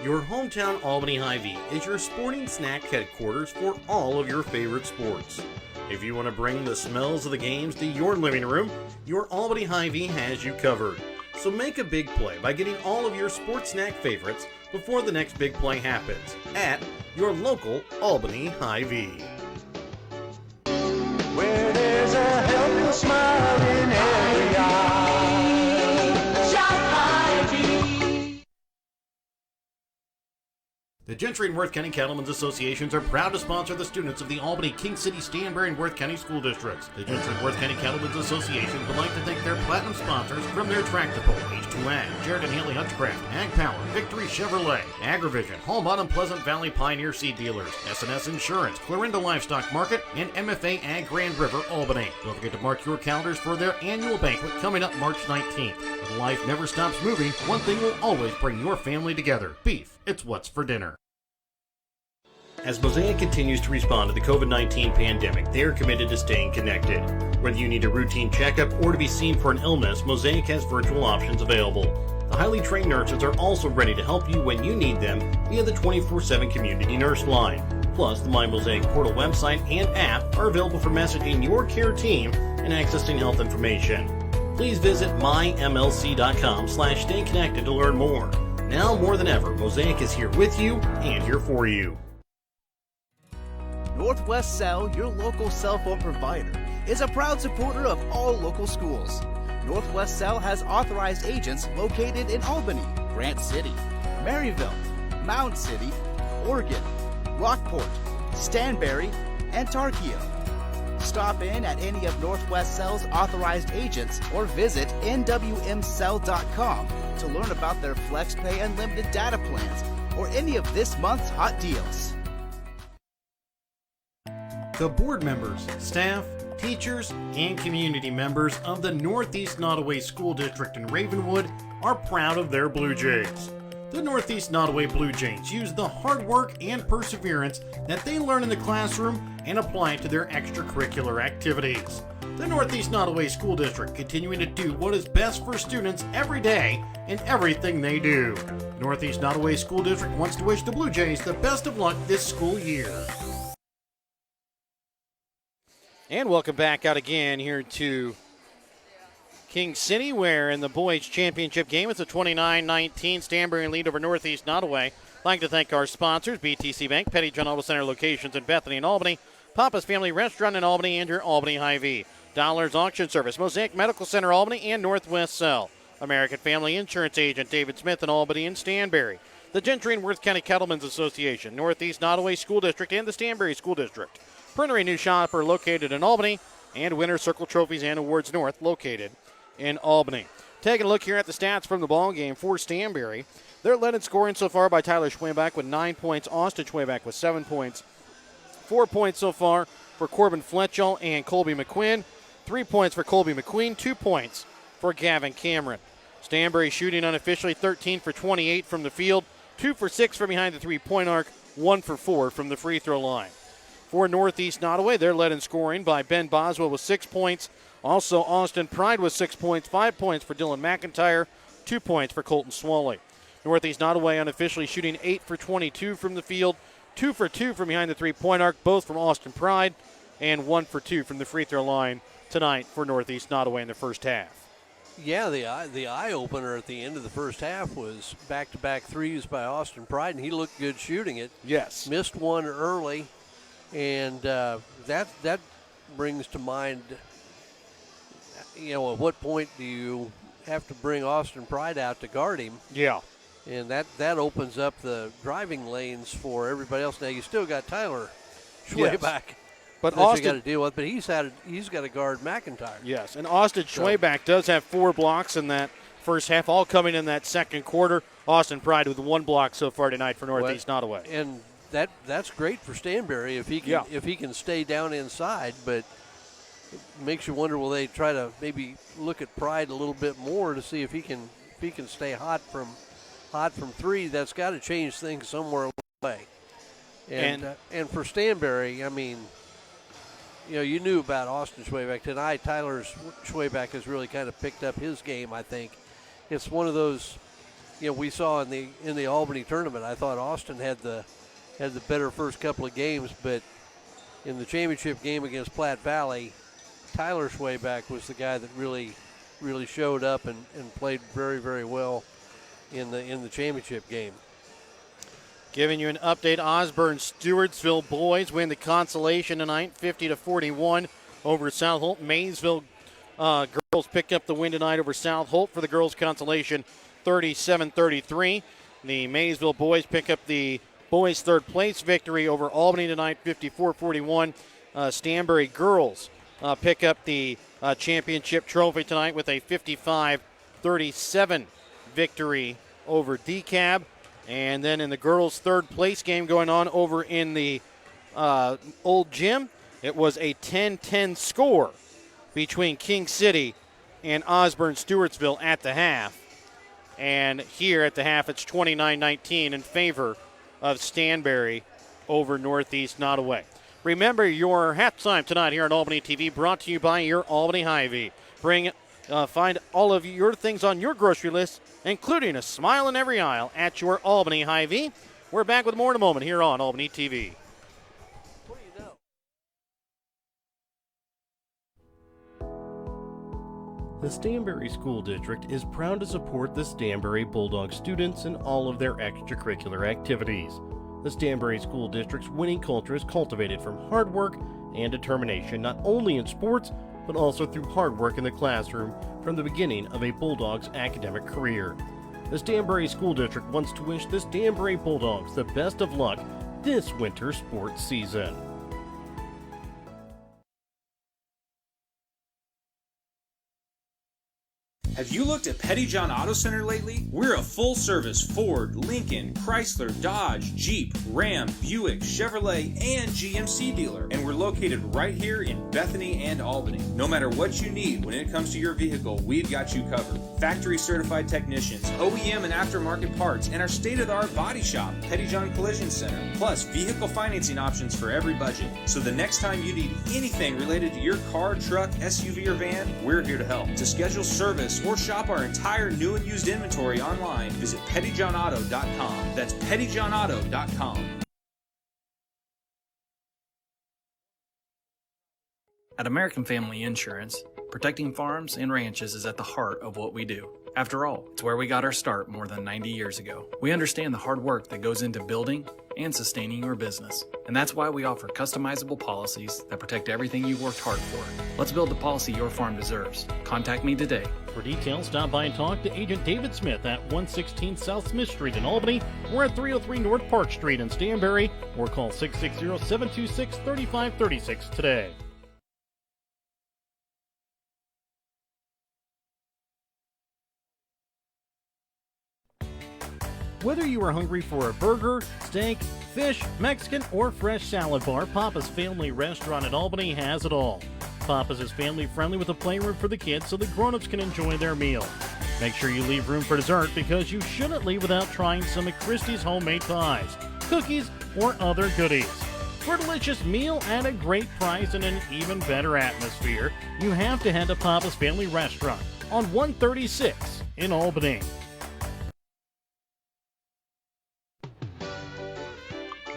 Your hometown Albany Hy-Vee is your sporting snack headquarters for all of your favorite sports. If you want to bring the smells of the games to your living room, your Albany Hy-Vee has you covered. So make a big play by getting all of your sports snack favorites before the next big play happens at your local Albany Hy-Vee. Where there's a helpful smile in every eye. Shop Hy-Vee. The Gentry and Worth County Cattlemen's Associations are proud to sponsor the students of the Albany, King City, Stanberry, and Worth County school districts. The Gentry and Worth County Cattlemen's Association would like to thank their platinum sponsors from their Tractor Pull, H2 Ag, Jared and Haley Hutchcraft, Ag Power, Victory Chevrolet, Agrivision, Home Bottom Pleasant Valley Pioneer Seed Dealers, S&S Insurance, Clarinda Livestock Market, and MFA Ag Grand River, Albany. Don't forget to mark your calendars for their annual banquet coming up March 19th. When life never stops moving, one thing will always bring your family together. Beef. It's what's for dinner. As Mosaic continues to respond to the COVID-19 pandemic, they are committed to staying connected. Whether you need a routine checkup or to be seen for an illness, Mosaic has virtual options available. The highly trained nurses are also ready to help you when you need them via the 24/7 community nurse line. Plus, the My Mosaic Portal website and app are available for messaging your care team and accessing health information. Please visit mymlc.com/stayconnected to learn more. Now more than ever, Mosaic is here with you and here for you. Northwest Cell, your local cell phone provider, is a proud supporter of all local schools. Northwest Cell has authorized agents located in Albany, Grant City, Maryville, Mound City, Oregon, Rockport, Stanberry, and Tarkio. Stop in at any of Northwest Cell's authorized agents or visit nwmcell.com to learn about their FlexPay unlimited data plans or any of this month's hot deals. The board members, staff, teachers, and community members of the Northeast Nodaway School District in Ravenwood are proud of their Blue Jays. The Northeast Nodaway Blue Jays use the hard work and perseverance that they learn in the classroom and apply it to their extracurricular activities. The Northeast Nodaway School District continuing to do what is best for students every day in everything they do. Northeast Nodaway School District wants to wish the Blue Jays the best of luck this school year. And welcome back out again here to King City, where in the boys championship game, it's a 29-19 Stanberry lead over Northeast Nodaway. I'd like to thank our sponsors, BTC Bank, Petty John Auto Center locations in Bethany and Albany, Papa's Family Restaurant in Albany, and your Albany Hy-Vee. Dollars Auction Service, Mosaic Medical Center Albany, and Northwest Cell. American Family Insurance Agent David Smith in Albany and Stanberry. The Gentry and Worth County Cattlemen's Association, Northeast Nodaway School District, and the Stanberry School District. Printery New Shopper located in Albany, and Winter Circle Trophies and Awards North located in Albany. Taking a look here at the stats from the ball game for Stanberry. They're led in scoring so far by Tyler Schwayback with 9 points, Austin Schwayback with 7 points, 4 points so far for Corbin Fletchell and Colby McQuinn, 3 points for Colby McQueen, 2 points for Gavin Cameron. Stanberry shooting unofficially 13 for 28 from the field, 2 for 6 from behind the three-point arc, 1 for 4 from the free throw line. For Northeast Nodaway, they're led in scoring by Ben Boswell with 6 points. Also, Austin Pride with 6 points, 5 points for Dylan McIntyre, 2 points for Colton Swally. Northeast Nodaway unofficially shooting 8 for 22 from the field, 2 for 2 from behind the three-point arc, both from Austin Pride, and 1 for 2 from the free throw line tonight for Northeast Nodaway in the first half. Yeah, the eye-opener at the end of the first half was back-to-back threes by Austin Pride, and he looked good shooting it. Yes. Missed one early, and that brings to mind, at what point do you have to bring Austin Pride out to guard him? Yeah. And that opens up the driving lanes for everybody else. Now, you still got Tyler Schwayback. Yes. But that Austin, you got to deal with, but he's got to guard McIntyre. Yes, and Austin Schwayback does have 4 blocks in that first half, all coming in that second quarter. Austin Pride with 1 block so far tonight for Northeast Nodaway. And that's great for Stanberry if he can stay down inside, but it makes you wonder, will they try to maybe look at Pride a little bit more to see if he can stay hot from three? That's got to change things somewhere away. And for Stanberry, I mean, you knew about Austin Schwayback. Tonight, Tyler Schwayback has really kind of picked up his game, I think. It's one of those, we saw in the Albany tournament. I thought Austin had the better first couple of games, but in the championship game against Platte Valley, Tyler Schwayback was the guy that really showed up and played very, very well in the championship game. Giving you an update, Osborne Stewartsville boys win the consolation tonight, 50-41 over South Holt. Maysville girls pick up the win tonight over South Holt for the girls' consolation, 37-33. The Maysville boys pick up the boys' third place victory over Albany tonight, 54-41. Stanberry girls pick up the championship trophy tonight with a 55-37 victory over DeKalb. And then in the girls' third place game going on over in the old gym, it was a 10-10 score between King City and Osborne Stewartsville at the half. And here at the half, it's 29-19 in favor of Stanberry over Northeast Nodaway. Remember your halftime tonight here on Albany TV, brought to you by your Albany Hy-Vee. Find all of your things on your grocery list, including a smile in every aisle at your Albany Hy-Vee. We're back with more in a moment here on Albany TV. What do you know? The Stanberry School District is proud to support the Stanberry Bulldog students in all of their extracurricular activities. The Stanberry School District's winning culture is cultivated from hard work and determination, not only in sports, but also through hard work in the classroom from the beginning of a Bulldog's academic career. The Stanberry School District wants to wish the Stanberry Bulldogs the best of luck this winter sports season. Have you looked at Petty John Auto Center lately? We're a full-service Ford, Lincoln, Chrysler, Dodge, Jeep, Ram, Buick, Chevrolet, and GMC dealer. And we're located right here in Bethany and Albany. No matter what you need when it comes to your vehicle, we've got you covered. Factory-certified technicians, OEM and aftermarket parts, and our state-of-the-art body shop, Petty John Collision Center. Plus, vehicle financing options for every budget. So the next time you need anything related to your car, truck, SUV, or van, we're here to help. To schedule service or shop our entire new and used inventory online, visit pettyjohnauto.com. That's pettyjohnauto.com. At American Family Insurance, protecting farms and ranches is at the heart of what we do. After all, it's where we got our start more than 90 years ago. We understand the hard work that goes into building and sustaining your business, and that's why we offer customizable policies that protect everything you've worked hard for. Let's build the policy your farm deserves. Contact me today. For details, stop by and talk to Agent David Smith at 116 South Smith Street in Albany, or at 303 North Park Street in Stanberry, or call 660-726-3536 today. Whether you are hungry for a burger, steak, fish, Mexican, or fresh salad bar, Papa's Family Restaurant in Albany has it all. Papa's is family friendly with a playroom for the kids so the grown-ups can enjoy their meal. Make sure you leave room for dessert because you shouldn't leave without trying some of Christie's homemade pies, cookies, or other goodies. For a delicious meal at a great price and an even better atmosphere, you have to head to Papa's Family Restaurant on 136 in Albany.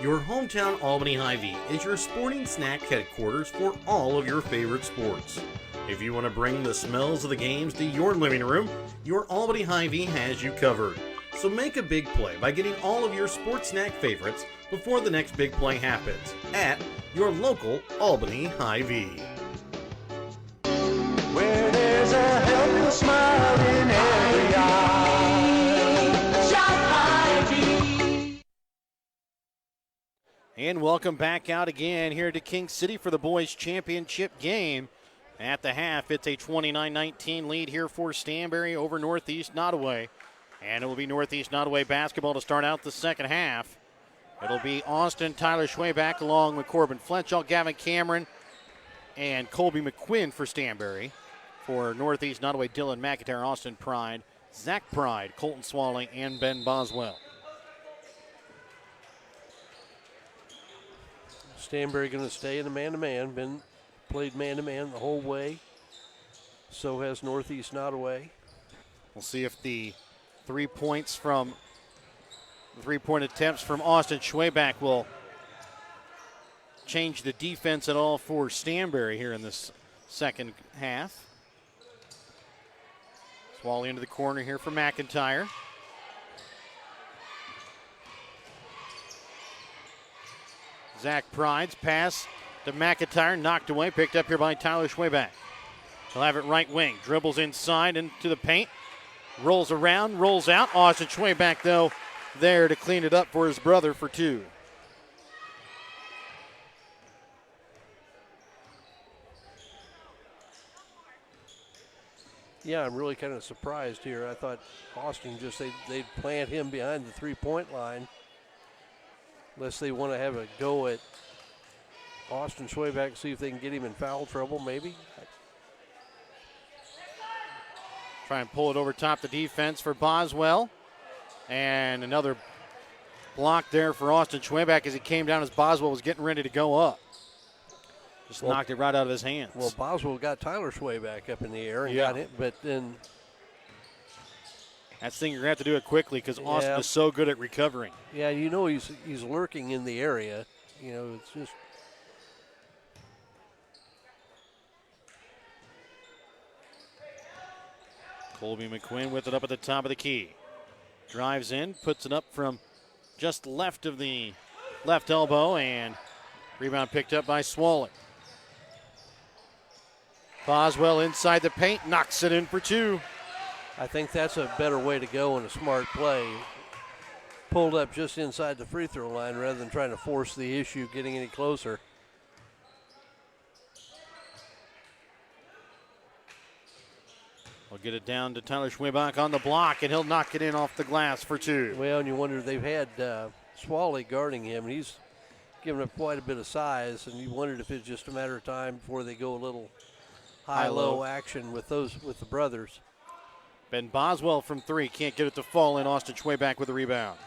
Your hometown Albany Hy-Vee is your sporting snack headquarters for all of your favorite sports. If you want to bring the smells of the games to your living room, your Albany Hy-Vee has you covered. So make a big play by getting all of your sports snack favorites before the next big play happens at your local Albany Hy-Vee. Where there's a helpless smile in every eye. Shop Hy-Vee. And welcome back out again here to King City for the boys championship game. At the half, it's a 29-19 lead here for Stanberry over Northeast Nodaway. And it will be Northeast Nodaway basketball to start out the second half. It'll be Austin, Tyler Schwayback along with Corbin Fletchall, Gavin Cameron, and Colby McQuinn for Stanberry. For Northeast Nodaway, Dylan McIntyre, Austin Pride, Zach Pride, Colton Swalling, and Ben Boswell. Stanberry going to stay in the man-to-man. Been played man-to-man the whole way. So has Northeast Nodaway. We'll see if the 3 points from the 3-point attempts from Austin Schwayback will change the defense at all for Stanberry here in this second half. Swally into the corner here for McIntyre. Zach Pride's pass to McIntyre, knocked away, picked up here by Tyler Schwayback. He'll have it right wing, dribbles inside into the paint, rolls around, rolls out. Austin Schwayback, though, there to clean it up for his brother for two. Yeah, I'm really kind of surprised here. I thought Austin just, they'd plant him behind the three-point line. Unless they want to have a go at Austin Schwayback, see if they can get him in foul trouble, maybe. Try and pull it over top the defense for Boswell. And another block there for Austin Schwayback as he came down as Boswell was getting ready to go up. Just knocked it right out of his hands. Well, Boswell got Tyler Schwayback up in the air and got it, but then. That's the thing, you're going to have to do it quickly because Austin is so good at recovering. Yeah, you know he's lurking in the area. You know, it's just. Colby McQuinn with it up at the top of the key. Drives in, puts it up from just left of the left elbow, and rebound picked up by Swalling. Boswell inside the paint, knocks it in for two. I think that's a better way to go in a smart play. Pulled up just inside the free throw line rather than trying to force the issue getting any closer. Well, get it down to Tyler Schwebach on the block, and he'll knock it in off the glass for 2. Well, and you wonder, they've had Swally guarding him, and he's given up quite a bit of size, and you wondered if it's just a matter of time before they go a little high-low action with the brothers. Ben Boswell from 3, can't get it to fall in. Austin Schwebach with the rebound.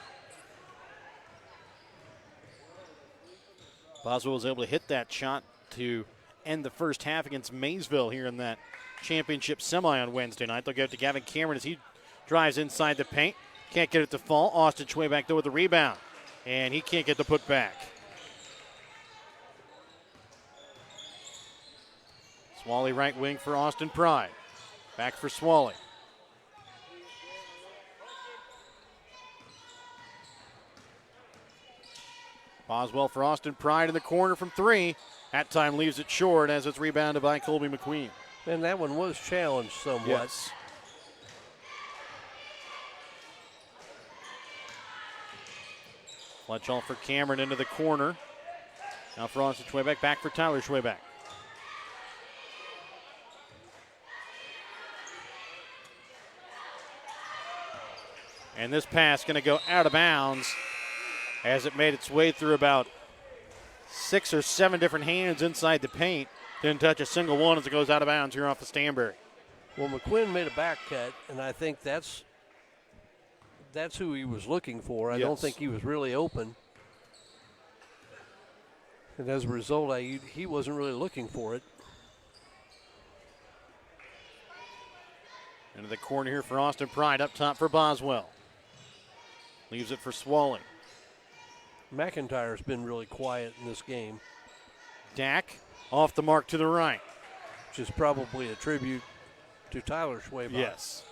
Boswell was able to hit that shot to end the first half against Maysville here in that championship semi on Wednesday night. They'll give it to Gavin Cameron as he drives inside the paint. Can't get it to fall. Austin Schwebach though with the rebound, and he can't get the put back. Swally right wing for Austin Pride. Back for Swally. Boswell for Austin Pride in the corner from 3. That time leaves it short as it's rebounded by Colby McQueen. And that one was challenged somewhat. Yes. Fletchall for Cameron into the corner. Now for Austin Schwebach, back for Tyler Schwebach. And this pass going to go out of bounds as it made its way through about 6 or 7 different hands inside the paint. Didn't touch a single one as it goes out of bounds here off of Stanberry. Well, McQuinn made a back cut, and I think that's who he was looking for. I don't think he was really open. And as a result, he wasn't really looking for it. Into the corner here for Austin Pride, up top for Boswell. Leaves it for Swally. McIntyre's been really quiet in this game. Dak off the mark to the right. Which is probably a tribute to Tyler Schwebach. Yes.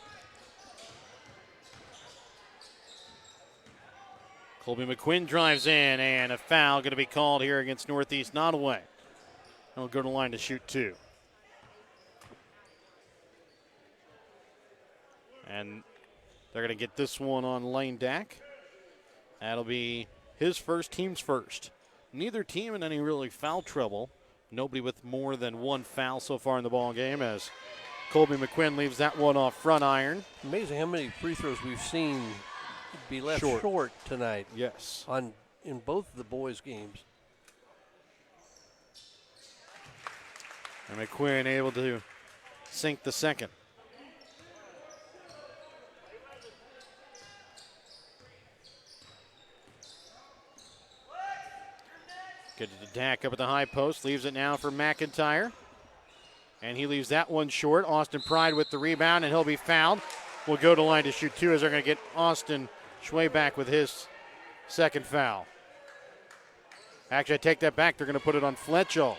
Colby McQuinn drives in, and a foul going to be called here against Northeast Nodaway. He'll go to the line to shoot 2. And they're going to get this one on Lane Dak. That'll be his first, team's first. Neither team in any really foul trouble. Nobody with more than 1 foul so far in the ball game as Colby McQuinn leaves that one off front iron. Amazing how many free throws we've seen be left short tonight. Yes. In both of the boys' games. And McQuinn able to sink the second. Get it to Dak up at the high post. Leaves it now for McIntyre. And he leaves that one short. Austin Pride with the rebound, and he'll be fouled. Will go to line to shoot 2 as they're going to get Austin Schwebach with his second foul. Actually, I take that back. They're going to put it on Fletchall.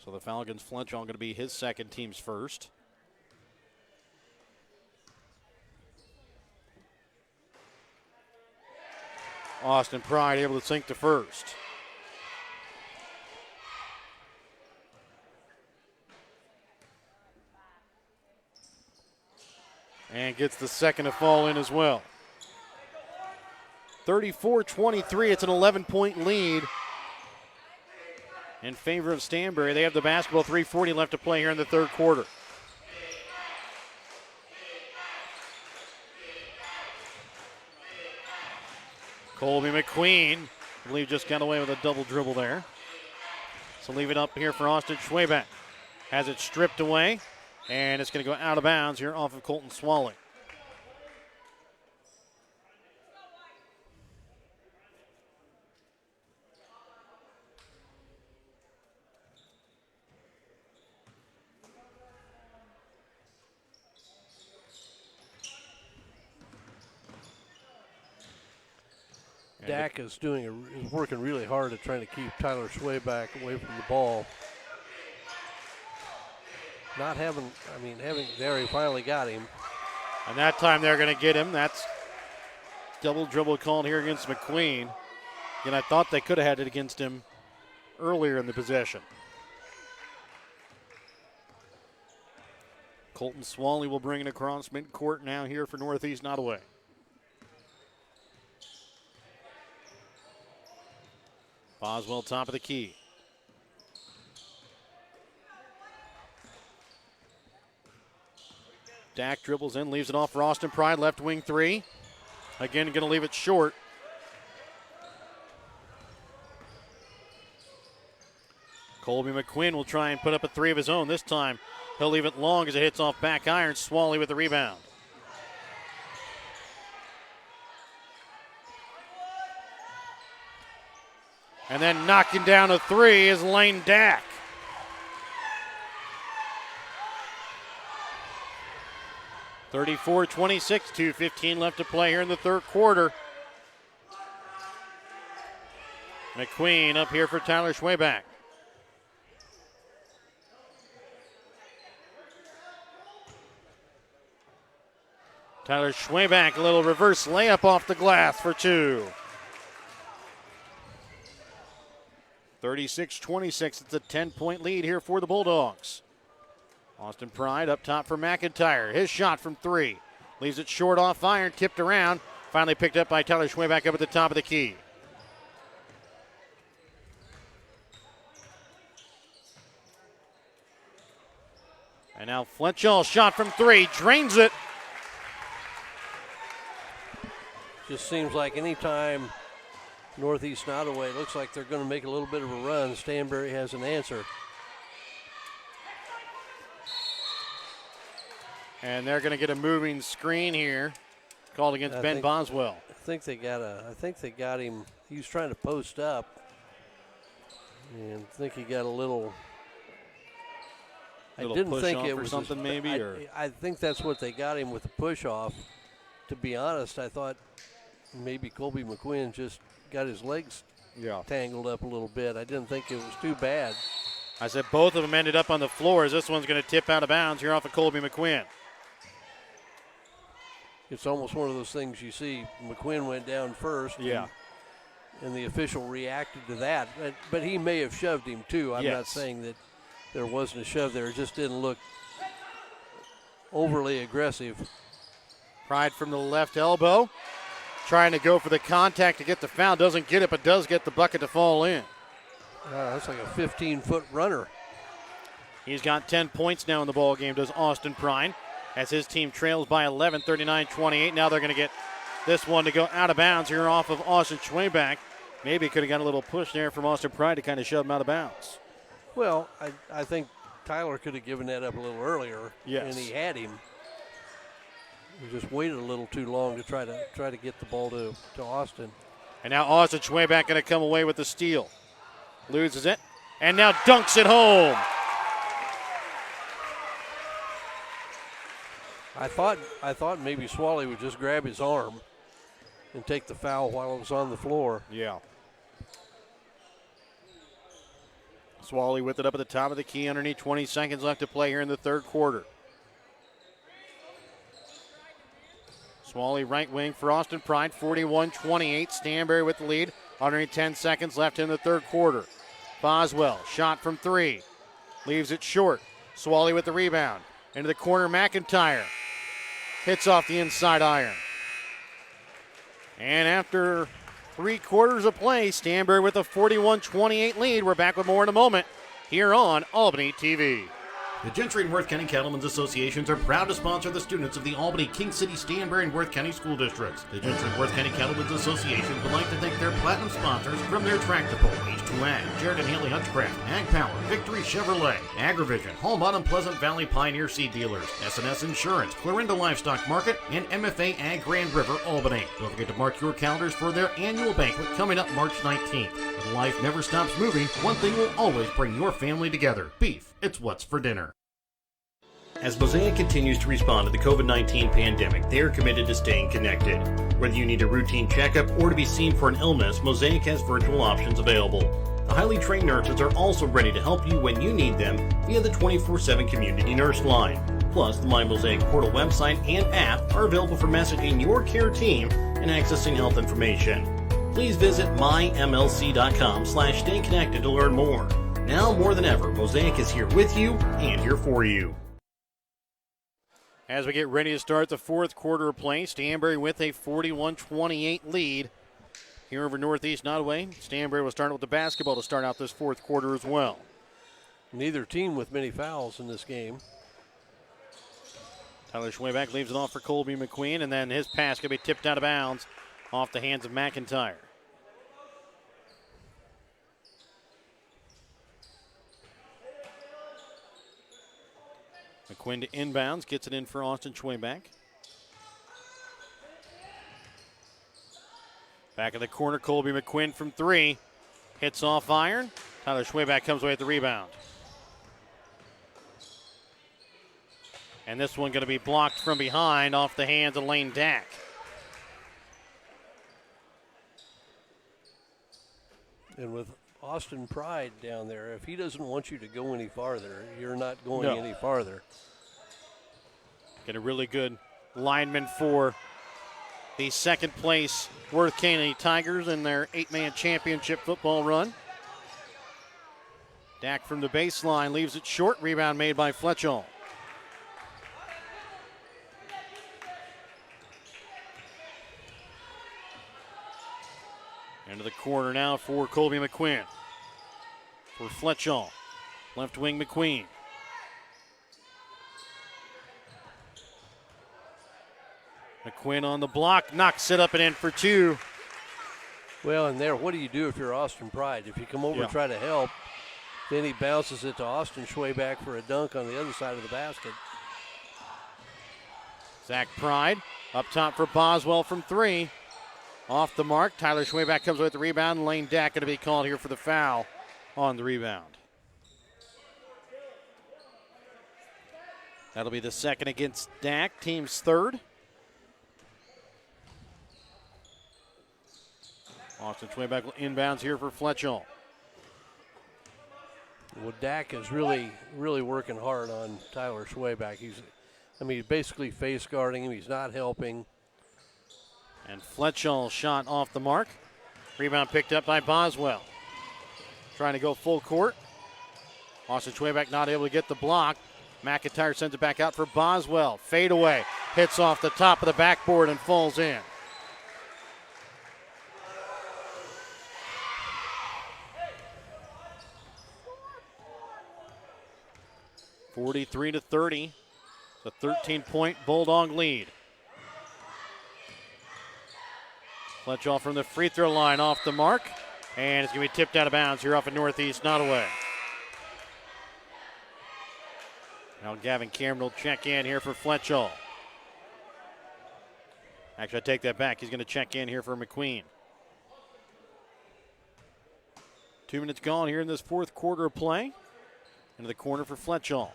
So the foul against Fletchall going to be his second, team's first. Austin Pride able to sink the first. And gets the second to fall in as well. 34-23, it's an 11-point lead in favor of Stanberry. They have the basketball, 3:40 left to play here in the third quarter. Colby McQueen, I believe, just got away with a double dribble there. So leave it up here for Austin Schwebach. Has it stripped away, and it's going to go out of bounds here off of Colton Swally. Dak is working really hard at trying to keep Tyler Schwebach away from the ball. Having there, he finally got him. And that time they're going to get him. That's double dribble called here against McQueen. And I thought they could have had it against him earlier in the possession. Colton Swally will bring it across midcourt now here for Northeast Nodaway. Boswell, top of the key. Dak dribbles in, leaves it off for Austin Pride, left wing three. Again, going to leave it short. Colby McQuinn will try and put up a three of his own. This time, he'll leave it long as it hits off back iron. Swally with the rebound. And then knocking down a three is Lane Dak. (34-26), 2:15 left to play here in the third quarter. McQueen up here for Tyler Schwayback. Tyler Schwayback, a little reverse layup off the glass for two. 36-26, it's a 10-point lead here for the Bulldogs. Austin Pride up top for McIntyre. His shot from three. Leaves it short off iron, tipped around. Finally picked up by Tyler Schwayback up at the top of the key. And now Fletchall, shot from three, drains it. Just seems like anytime Northeast Nodaway looks like they're going to make a little bit of a run, Stanberry has an answer. And they're going to get a moving screen here, called against Ben Boswell. I think they got him. He was trying to post up, and I think he got a little. I didn't think it was something maybe, or I think that's what they got him with the push off. To be honest, I thought maybe Colby McQuinn just got his legs tangled up a little bit. I didn't think it was too bad. I said both of them ended up on the floor as this one's going to tip out of bounds here off of Colby McQuinn. It's almost one of those things you see. McQuinn went down first. Yeah. And the official reacted to that. But he may have shoved him too. I'm not saying that there wasn't a shove there. It just didn't look overly aggressive. Pride from the left elbow. Trying to go for the contact to get the foul. Doesn't get it, but does get the bucket to fall in. That's like a 15-foot runner. He's got 10 points now in the ball game, does Austin Pride, as his team trails by 11, 39-28. Now they're going to get this one to go out of bounds here off of Austin Schwayback. Maybe could have got a little push there from Austin Pride to kind of shove him out of bounds. Well, I think Tyler could have given that up a little earlier. Yes. And he had him. He just waited a little too long to try to get the ball to Austin. And now Austin Schwayback going to come away with the steal. Loses it, and now dunks it home. I thought maybe Swally would just grab his arm and take the foul while it was on the floor. Yeah. Swally with it up at the top of the key underneath 20 seconds left to play here in the third quarter. Swally right wing for Austin Pride, 41-28. Stanberry with the lead. Underneath 10 seconds left in the third quarter. Boswell, shot from three. Leaves it short. Swally with the rebound. Into the corner, McIntyre. Hits off the inside iron. And after 3 quarters of play, Stanberry with a 41-28 lead. We're back with more in a moment here on Albany TV. The Gentry and Worth County Cattlemen's Associations are proud to sponsor the students of the Albany, King City, Stanberry, and Worth County school districts. The Gentry and Worth County Cattlemen's Association would like to thank their platinum sponsors from their Tractor Pull, H2 Ag, Jared and Haley Hutchcraft, Ag Power, Victory Chevrolet, Agrivision, Hall Bottom Pleasant Valley Pioneer Seed Dealers, S&S Insurance, Clarinda Livestock Market, and MFA Ag Grand River, Albany. Don't forget to mark your calendars for their annual banquet coming up March 19th. When life never stops moving, one thing will always bring your family together. Beef, it's what's for dinner. As Mosaic continues to respond to the COVID-19 pandemic, they are committed to staying connected. Whether you need a routine checkup or to be seen for an illness, Mosaic has virtual options available. The highly trained nurses are also ready to help you when you need them via the 24/7 Community Nurse Line. Plus, the My Mosaic Portal website and app are available for messaging your care team and accessing health information. Please visit mymlc.com/stay connected to learn more. Now more than ever, Mosaic is here with you and here for you. As we get ready to start the fourth quarter of play, Stanberry with a 41-28 lead here over Northeast Nodaway. Stanberry will start with the basketball to start out this fourth quarter as well. Neither team with many fouls in this game. Tyler Schwayback leaves it off for Colby McQueen, and then his pass going to be tipped out of bounds off the hands of McIntyre. McQueen to inbounds, gets it in for Austin Schwayback. Back in the corner, Colby McQueen from three. Hits off iron. Tyler Schwayback comes away with the rebound. And this one going to be blocked from behind off the hands of Lane Dack. And with Austin Pride down there, if he doesn't want you to go any farther, you're not going any farther. Get a really good lineman for the second place Worth County Tigers in their 8-man championship football run. Dack from the baseline leaves it short. Rebound made by Fletchall. Into the corner now for Colby McQueen. For Fletchall. Left wing McQueen. McQueen on the block, knocks it up and in for two. Well, and there, what do you do if you're Austin Pride? If you come over and try to help, then he bounces it to Austin Schwayback for a dunk on the other side of the basket. Zach Pride up top for Boswell from three. Off the mark. Tyler Schwayback comes with the rebound. Lane Dack going to be called here for the foul on the rebound. That'll be the second against Dack, team's third. Austin Schwayback will inbounds here for Fletchall. Well, Dack is really working hard on Tyler Schwayback. He's basically face guarding him. He's not helping. And Fletchall shot off the mark. Rebound picked up by Boswell. Trying to go full court. Austin Schwayback not able to get the block. McIntyre sends it back out for Boswell. Fade away. Hits off the top of the backboard and falls in. (43-30). It's a 13-point Bulldog lead. Fletchall from the free throw line off the mark. And it's going to be tipped out of bounds here off of Northeast Nodaway. Now Gavin Cameron will check in here for Fletchall. Actually, I take that back. He's going to check in here for McQueen. 2 minutes gone here in this fourth quarter of play. Into the corner for Fletchall.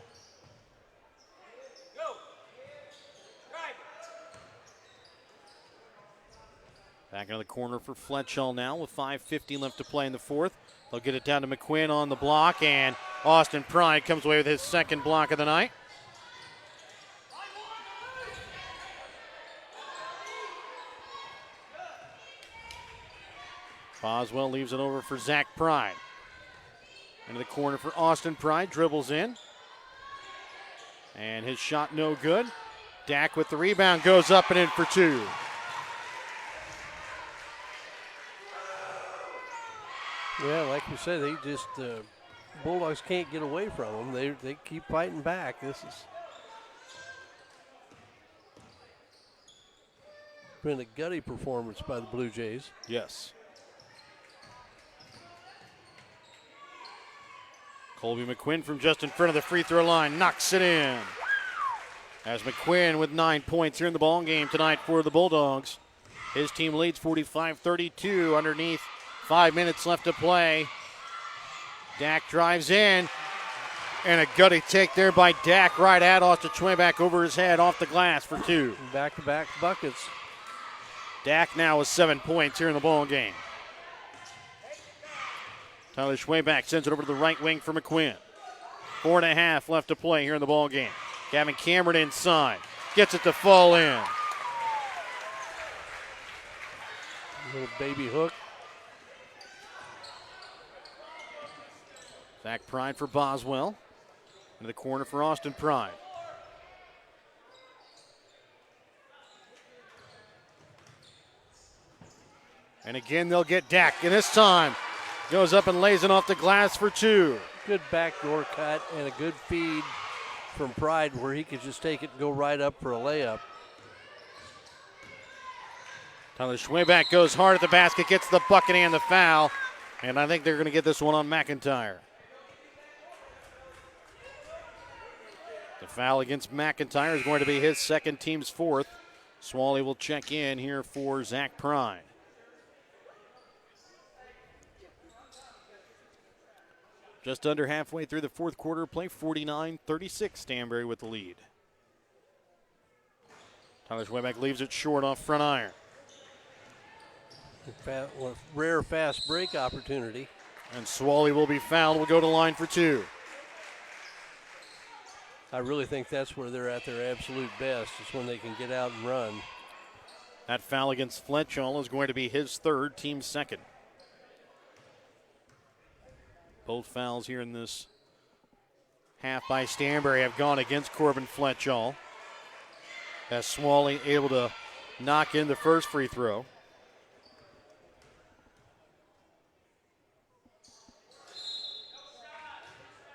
Back into the corner for Fletchall now with 5:50 left to play in the fourth. They'll get it down to McQueen on the block, and Austin Pride comes away with his second block of the night. Boswell leaves it over for Zach Pride. Into the corner for Austin Pride, dribbles in. And his shot no good. Dack with the rebound, goes up and in for two. Yeah, like you said, Bulldogs can't get away from them. They keep fighting back. This has been a gutty performance by the Blue Jays. Yes. Colby McQueen from just in front of the free throw line knocks it in. As McQueen with 9 points here in the ball game tonight for the Bulldogs. His team leads 45-32 underneath 5 minutes left to play. Dack drives in. And a gutty take there by Dack right at Austin Schwayback over his head off the glass for two. Back-to-back buckets. Dack now with 7 points here in the ball game. Tyler Schwayback sends it over to the right wing for McQueen. 4.5 left to play here in the ball game. Gavin Cameron inside. Gets it to fall in. Little baby hook. Zach Pride for Boswell. Into the corner for Austin Pride. And again, they'll get Dak. And this time, goes up and lays it off the glass for 2. Good backdoor cut and a good feed from Pride where he could just take it and go right up for a layup. Tyler Schwebeck goes hard at the basket, gets the bucket and the foul. And I think they're going to get this one on McIntyre. The foul against McIntyre is going to be his second, team's 4th. Swally will check in here for Zach Pride. Just under halfway through the 4th quarter of play, 49-36, Stanberry with the lead. Tyler Schwebeck leaves it short off front iron. Rare fast break opportunity. And Swally will be fouled, will go to line for 2. I really think that's where they're at their absolute best, is when they can get out and run. That foul against Fletchall is going to be his 3rd, team's 2nd. Both fouls here in this half by Stanberry have gone against Corbin Fletchall. As Swally able to knock in the first free throw.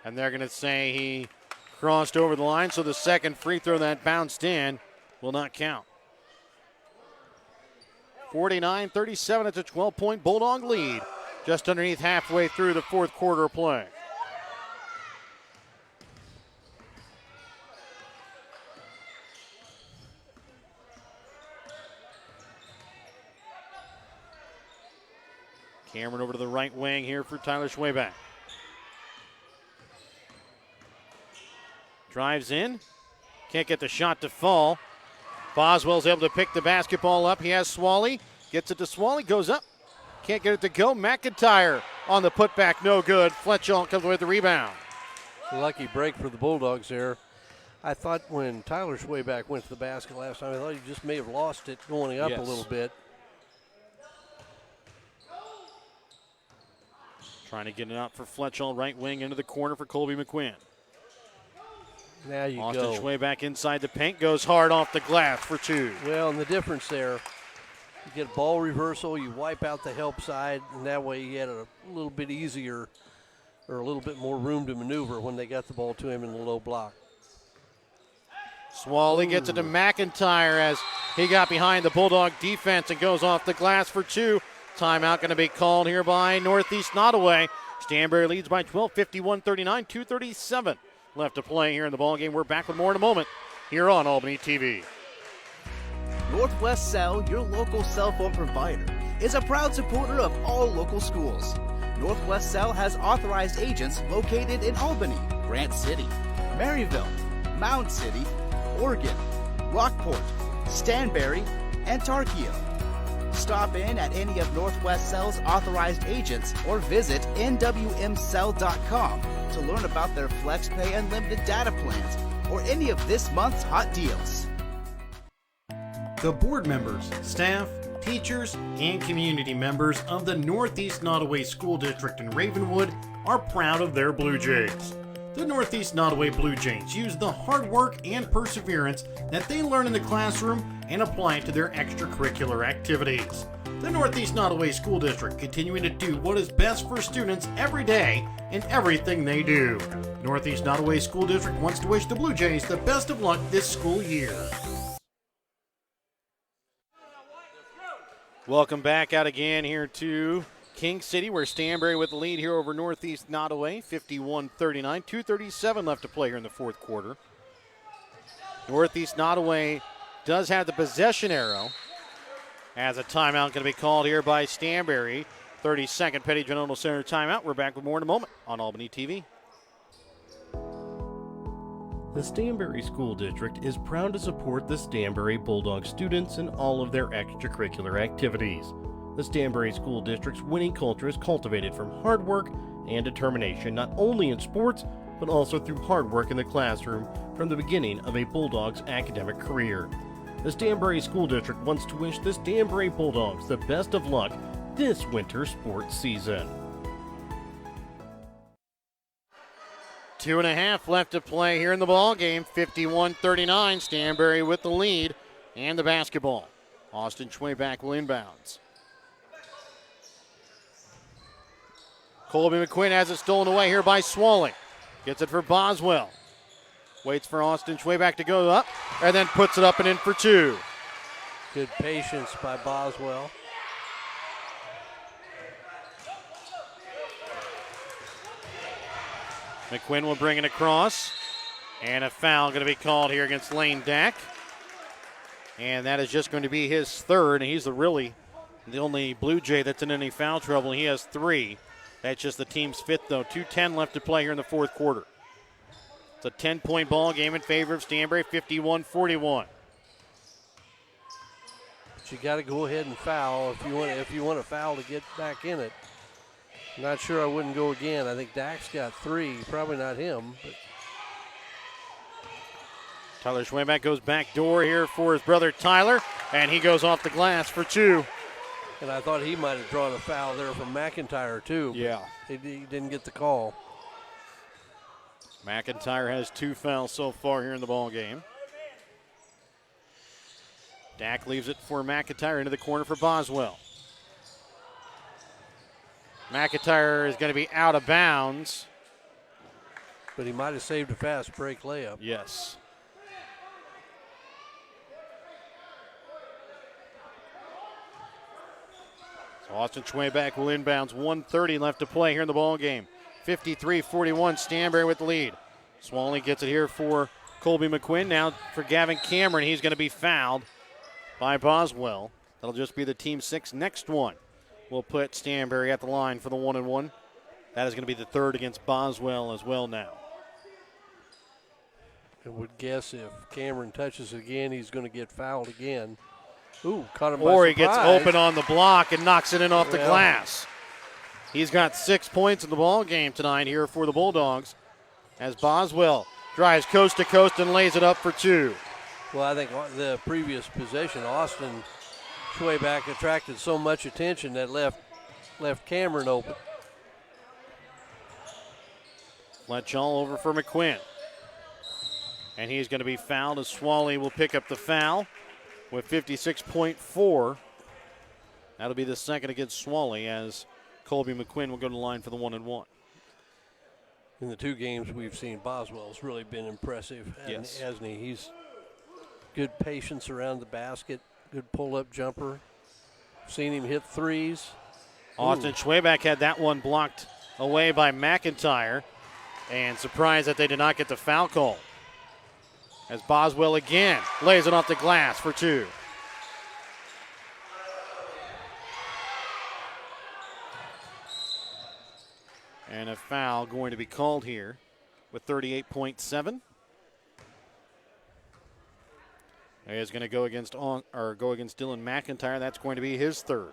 And they're going to say he crossed over the line, so the second free throw that bounced in will not count. 49-37, it's a 12-point Bulldog lead, just underneath halfway through the 4th quarter of play. Cameron over to the right wing here for Tyler Schwebeck. Drives in. Can't get the shot to fall. Boswell's able to pick the basketball up. He has Swally. Gets it to Swally. Goes up. Can't get it to go. McIntyre on the putback. No good. Fletchall comes with the rebound. Lucky break for the Bulldogs there. I thought when Tyler Schwebeck went to the basket last time, I thought he just may have lost it going up a little bit. Trying to get it out for Fletchall. Right wing into the corner for Colby McQuinn. Now you Austin go. Schwebeck inside the paint, goes hard off the glass for 2. Well, and the difference there, you get ball reversal, you wipe out the help side, and that way he had a little bit easier or a little bit more room to maneuver when they got the ball to him in the low block. Swally gets it to McIntyre as he got behind the Bulldog defense and goes off the glass for 2. Timeout going to be called here by Northeast Nodaway. Stanberry leads by 12, 51-39, 2:37 left to play here in the ballgame. We're back with more in a moment here on Albany TV. Northwest Cell, your local cell phone provider, is a proud supporter of all local schools. Northwest Cell has authorized agents located in Albany, Grant City, Maryville, Mound City, Oregon, Rockport, Stanberry, and Tarkio. Stop in at any of Northwest Cell's authorized agents or visit nwmcell.com to learn about their FlexPay unlimited data plans or any of this month's hot deals. The board members, staff, teachers, and community members of the Northeast Nodaway School District in Ravenwood are proud of their Blue Jays. The Northeast Nodaway Blue Jays use the hard work and perseverance that they learn in the classroom and apply it to their extracurricular activities. The Northeast Nodaway School District continuing to do what is best for students every day in everything they do. Northeast Nodaway School District wants to wish the Blue Jays the best of luck this school year. Welcome back out again here to King City, where Stanberry with the lead here over Northeast Nodaway, 51-39, 2:37 left to play here in the 4th quarter. Northeast Nodaway does have the possession arrow, as a timeout going to be called here by Stanberry. 32nd Petty General Center timeout. We're back with more in a moment on Albany TV. The Stanberry School District is proud to support the Stanberry Bulldog students in all of their extracurricular activities. The Stanberry School District's winning culture is cultivated from hard work and determination, not only in sports, but also through hard work in the classroom from the beginning of a Bulldog's academic career. The Stanberry School District wants to wish the Stanberry Bulldogs the best of luck this winter sports season. 2.5 left to play here in the ball game. 51-39, Stanberry with the lead and the basketball. Austin Schwebeck will inbounds. Colby McQuinn has it stolen away here by Swally. Gets it for Boswell. Waits for Austin Schwayback to go up, and then puts it up and in for two. Good patience by Boswell. McQuinn will bring it across. And a foul going to be called here against Lane Dack. And that is just going to be his third. And he's the only Blue Jay that's in any foul trouble. He has 3. That's just the team's 5th, though. 2:10 left to play here in the fourth quarter. It's a 10-point ball game in favor of Stanberry, 51-41. But you got to go ahead and foul if you want to foul to get back in it. Not sure I wouldn't go again. I think Dack's got 3. Probably not him, but. Tyler Schwayback goes back door here for his brother Tyler, and he goes off the glass for 2. And I thought he might have drawn a foul there from McIntyre, too. Yeah. He didn't get the call. McIntyre has 2 fouls so far here in the ball game. Dack leaves it for McIntyre into the corner for Boswell. McIntyre is going to be out of bounds. But he might have saved a fast break layup. Yes. So Austin Schwayback will inbounds. 1:30 left to play here in the ball game. 53-41, Stanberry with the lead. Swally gets it here for Colby McQuinn. Now for Gavin Cameron. He's going to be fouled by Boswell. That'll just be the team 6. Next one will put Stanberry at the line for the 1-1. That is going to be the 3rd against Boswell as well now. I would guess if Cameron touches again, he's going to get fouled again. Ooh, caught him by Or surprise. he gets open on the block and knocks it in off the glass. He's got 6 points in the ball game tonight here for the Bulldogs as Boswell drives coast to coast and lays it up for 2. Well, I think the previous possession, Austin Schwayback attracted so much attention that left Cameron open. Fletchall over for McQuinn. And he's going to be fouled as Swally will pick up the foul with 56.4. That'll be the second against Swally as Colby McQuinn will go to the line for the 1-1. In the 2 games we've seen, Boswell's really been impressive, hasn't he? He's good patience around the basket, good pull-up jumper. Seen him hit 3s. Austin Schwayback had that one blocked away by McIntyre, and surprised that they did not get the foul call. As Boswell again lays it off the glass for 2. And a foul going to be called here with 38.7. He is going to go against Dylan McIntyre. That's going to be his 3rd.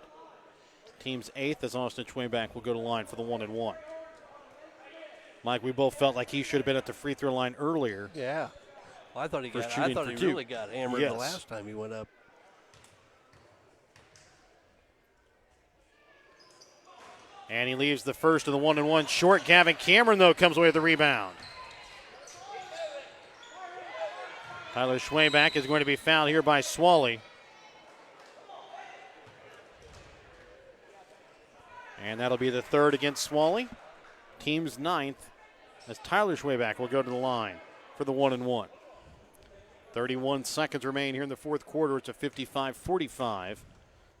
Team's 8th as Austin Schwayback will go to line for the 1-1. Mike, we both felt like he should have been at the free throw line earlier. Yeah. Well, I thought he really got hammered the last time he went up. And he leaves the first of the 1-1 short. Gavin Cameron, though, comes away with the rebound. Tyler Schwayback is going to be fouled here by Swally. And that'll be the 3rd against Swally. Team's 9th as Tyler Schwayback will go to the line for the 1-1. 31 seconds remain here in the fourth quarter. It's a 55-45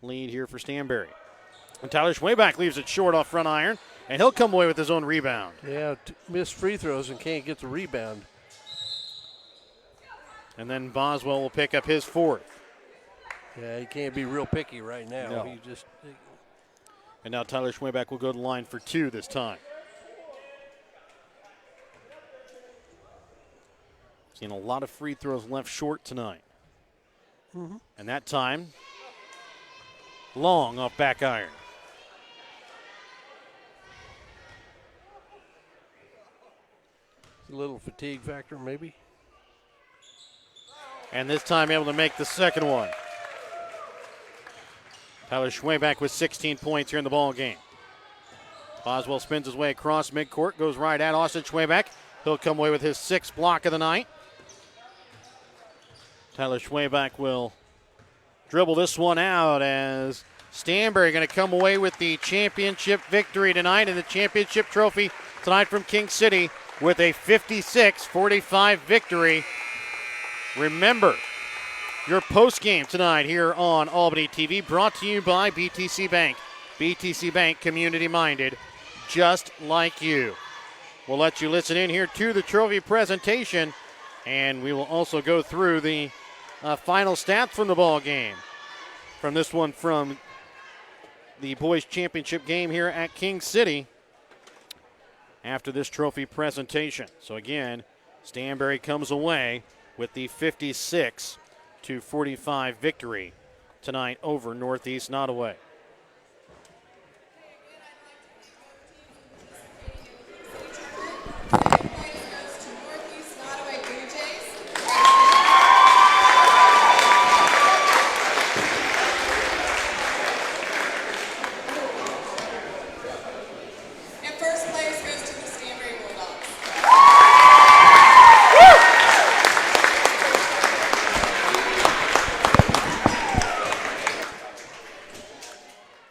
lead here for Stanberry. And Tyler Schwayback leaves it short off front iron, and he'll come away with his own rebound. Yeah, missed free throws and can't get the rebound. And then Boswell will pick up his 4th. Yeah, he can't be real picky right now. No. And now Tyler Schwayback will go to the line for 2 this time. Seen a lot of free throws left short tonight. Mm-hmm. And that time, long off back iron. A little fatigue factor, maybe. And this time able to make the second one. Tyler Schwayback with 16 points here in the ball game. Boswell spins his way across midcourt, goes right at Austin Schwayback. He'll come away with his 6th block of the night. Tyler Schwayback will dribble this one out as Stanberry going to come away with the championship victory tonight and the championship trophy tonight from King City with a 56-45 victory. Remember, your post-game tonight here on Albany TV brought to you by BTC Bank. BTC Bank, community-minded, just like you. We'll let you listen in here to the trophy presentation, and we will also go through the final stats from the ball game. From this one from the boys championship game here at King City after this trophy presentation. So again, Stanberry comes away with the 56-45 victory tonight over Northeast Nodaway.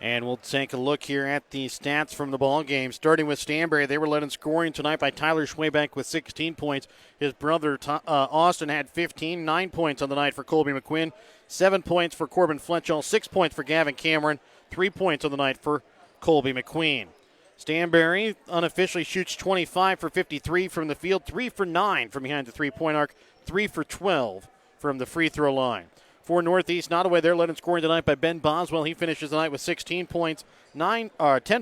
And we'll take a look here at the stats from the ball game. Starting with Stanberry, they were led in scoring tonight by Tyler Schwayback with 16 points. His brother Austin had 15, 9 points on the night for Colby McQuinn, 7 points for Corbin Fletchall, 6 points for Gavin Cameron, 3 points on the night for Colby McQueen. Stanberry unofficially shoots 25 for 53 from the field, 3 for 9 from behind the three-point arc, 3 for 12 from the free throw line. For Northeast Nodaway, they're led in scoring tonight by Ben Boswell. He finishes the night with 16 points, 10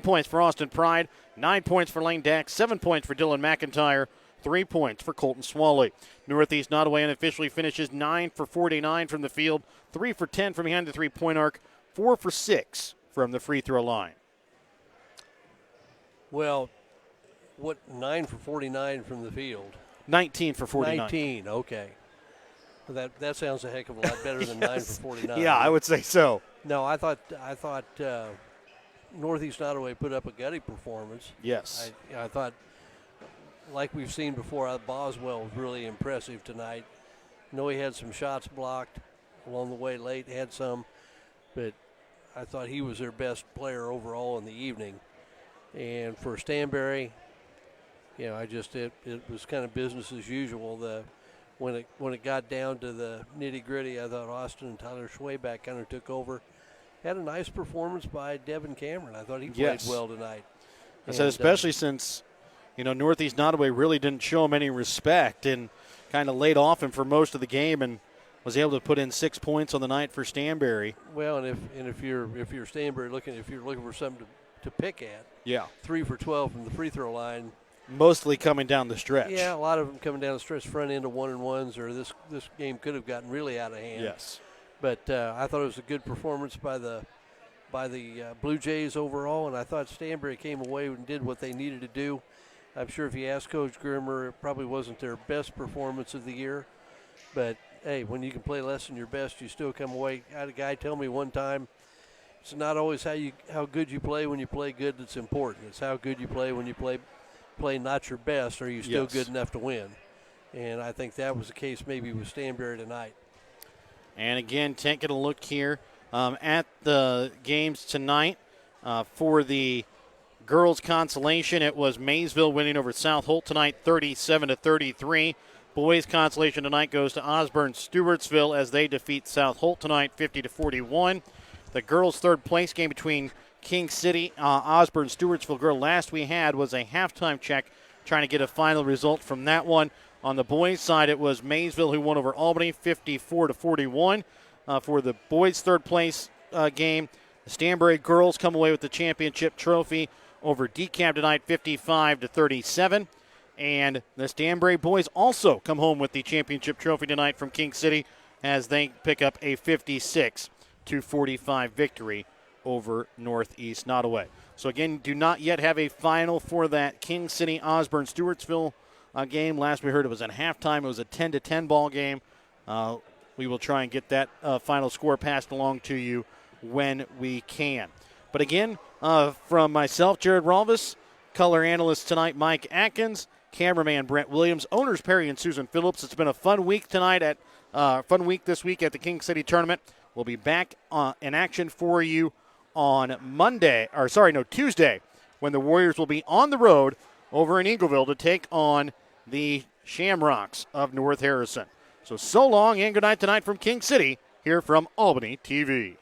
points for Austin Pride, 9 points for Lane Dax, 7 points for Dylan McIntyre, 3 points for Colton Swally. Northeast Nodaway unofficially finishes 9 for 49 from the field, 3 for 10 from behind the three-point arc, 4 for 6 from the free throw line. Well, what, 9 for 49 from the field? 19 for 49. 19, okay. That sounds a heck of a lot better than 9 for 49. Yeah, I would say so. No, I thought Northeast Nodaway put up a gutty performance. Yes. I thought, like we've seen before, Boswell was really impressive tonight. I know he had some shots blocked along the way late, had some, but I thought he was their best player overall in the evening. And for Stanberry, it was kind of business as usual. When it got down to the nitty-gritty, I thought Austin and Tyler Schwayback kind of took over. Had a nice performance by Devin Cameron. I thought he played well tonight. I said especially since, Northeast Nodaway really didn't show him any respect and kind of laid off him for most of the game and was able to put in 6 points on the night for Stanberry. Well, and if you're Stanberry if you're looking for something to pick at, 3 for 12 from the free throw line. Mostly coming down the stretch. Yeah, a lot of them coming down the stretch, front end of 1-and-1s, or this game could have gotten really out of hand. Yes. But I thought it was a good performance by the Blue Jays overall, and I thought Stanberry came away and did what they needed to do. I'm sure if you ask Coach Grimmer, it probably wasn't their best performance of the year. But, hey, when you can play less than your best, you still come away. I had a guy tell me one time, it's not always how good you play when you play good that's important. It's how good you play when you play not your best. Are you still good enough to win? And I think that was the case maybe with Stanberry tonight. And again, taking a look here at the games tonight for the girls' consolation, it was Maysville winning over South Holt tonight, 37-33. Boys' consolation tonight goes to Osborne Stewartsville as they defeat South Holt tonight, 50-41. The girls' third place game between King City, Osborne, Stewartsville girl last we had was a halftime check, trying to get a final result from that one. On the boys' side, it was Maysville who won over Albany 54-41. For the boys' third place game, the Stanberry girls come away with the championship trophy over DeKalb tonight 55-37. And the Stanberry boys also come home with the championship trophy tonight from King City as they pick up a 56-45 victory over Northeast Nodaway. So again, do not yet have a final for that King City Osborne Stewartsville game. Last we heard it was at halftime. It was a 10-10 ball game. We will try and get that final score passed along to you when we can. But again, from myself, Jared Rolvis, color analyst tonight, Mike Atkins, cameraman Brent Williams, owners Perry and Susan Phillips. It's been a fun week tonight this week at the King City tournament. We'll be back in action for you on Tuesday, when the Warriors will be on the road over in Eagleville to take on the Shamrocks of North Harrison. So long and good night tonight from King City, here from Albany TV.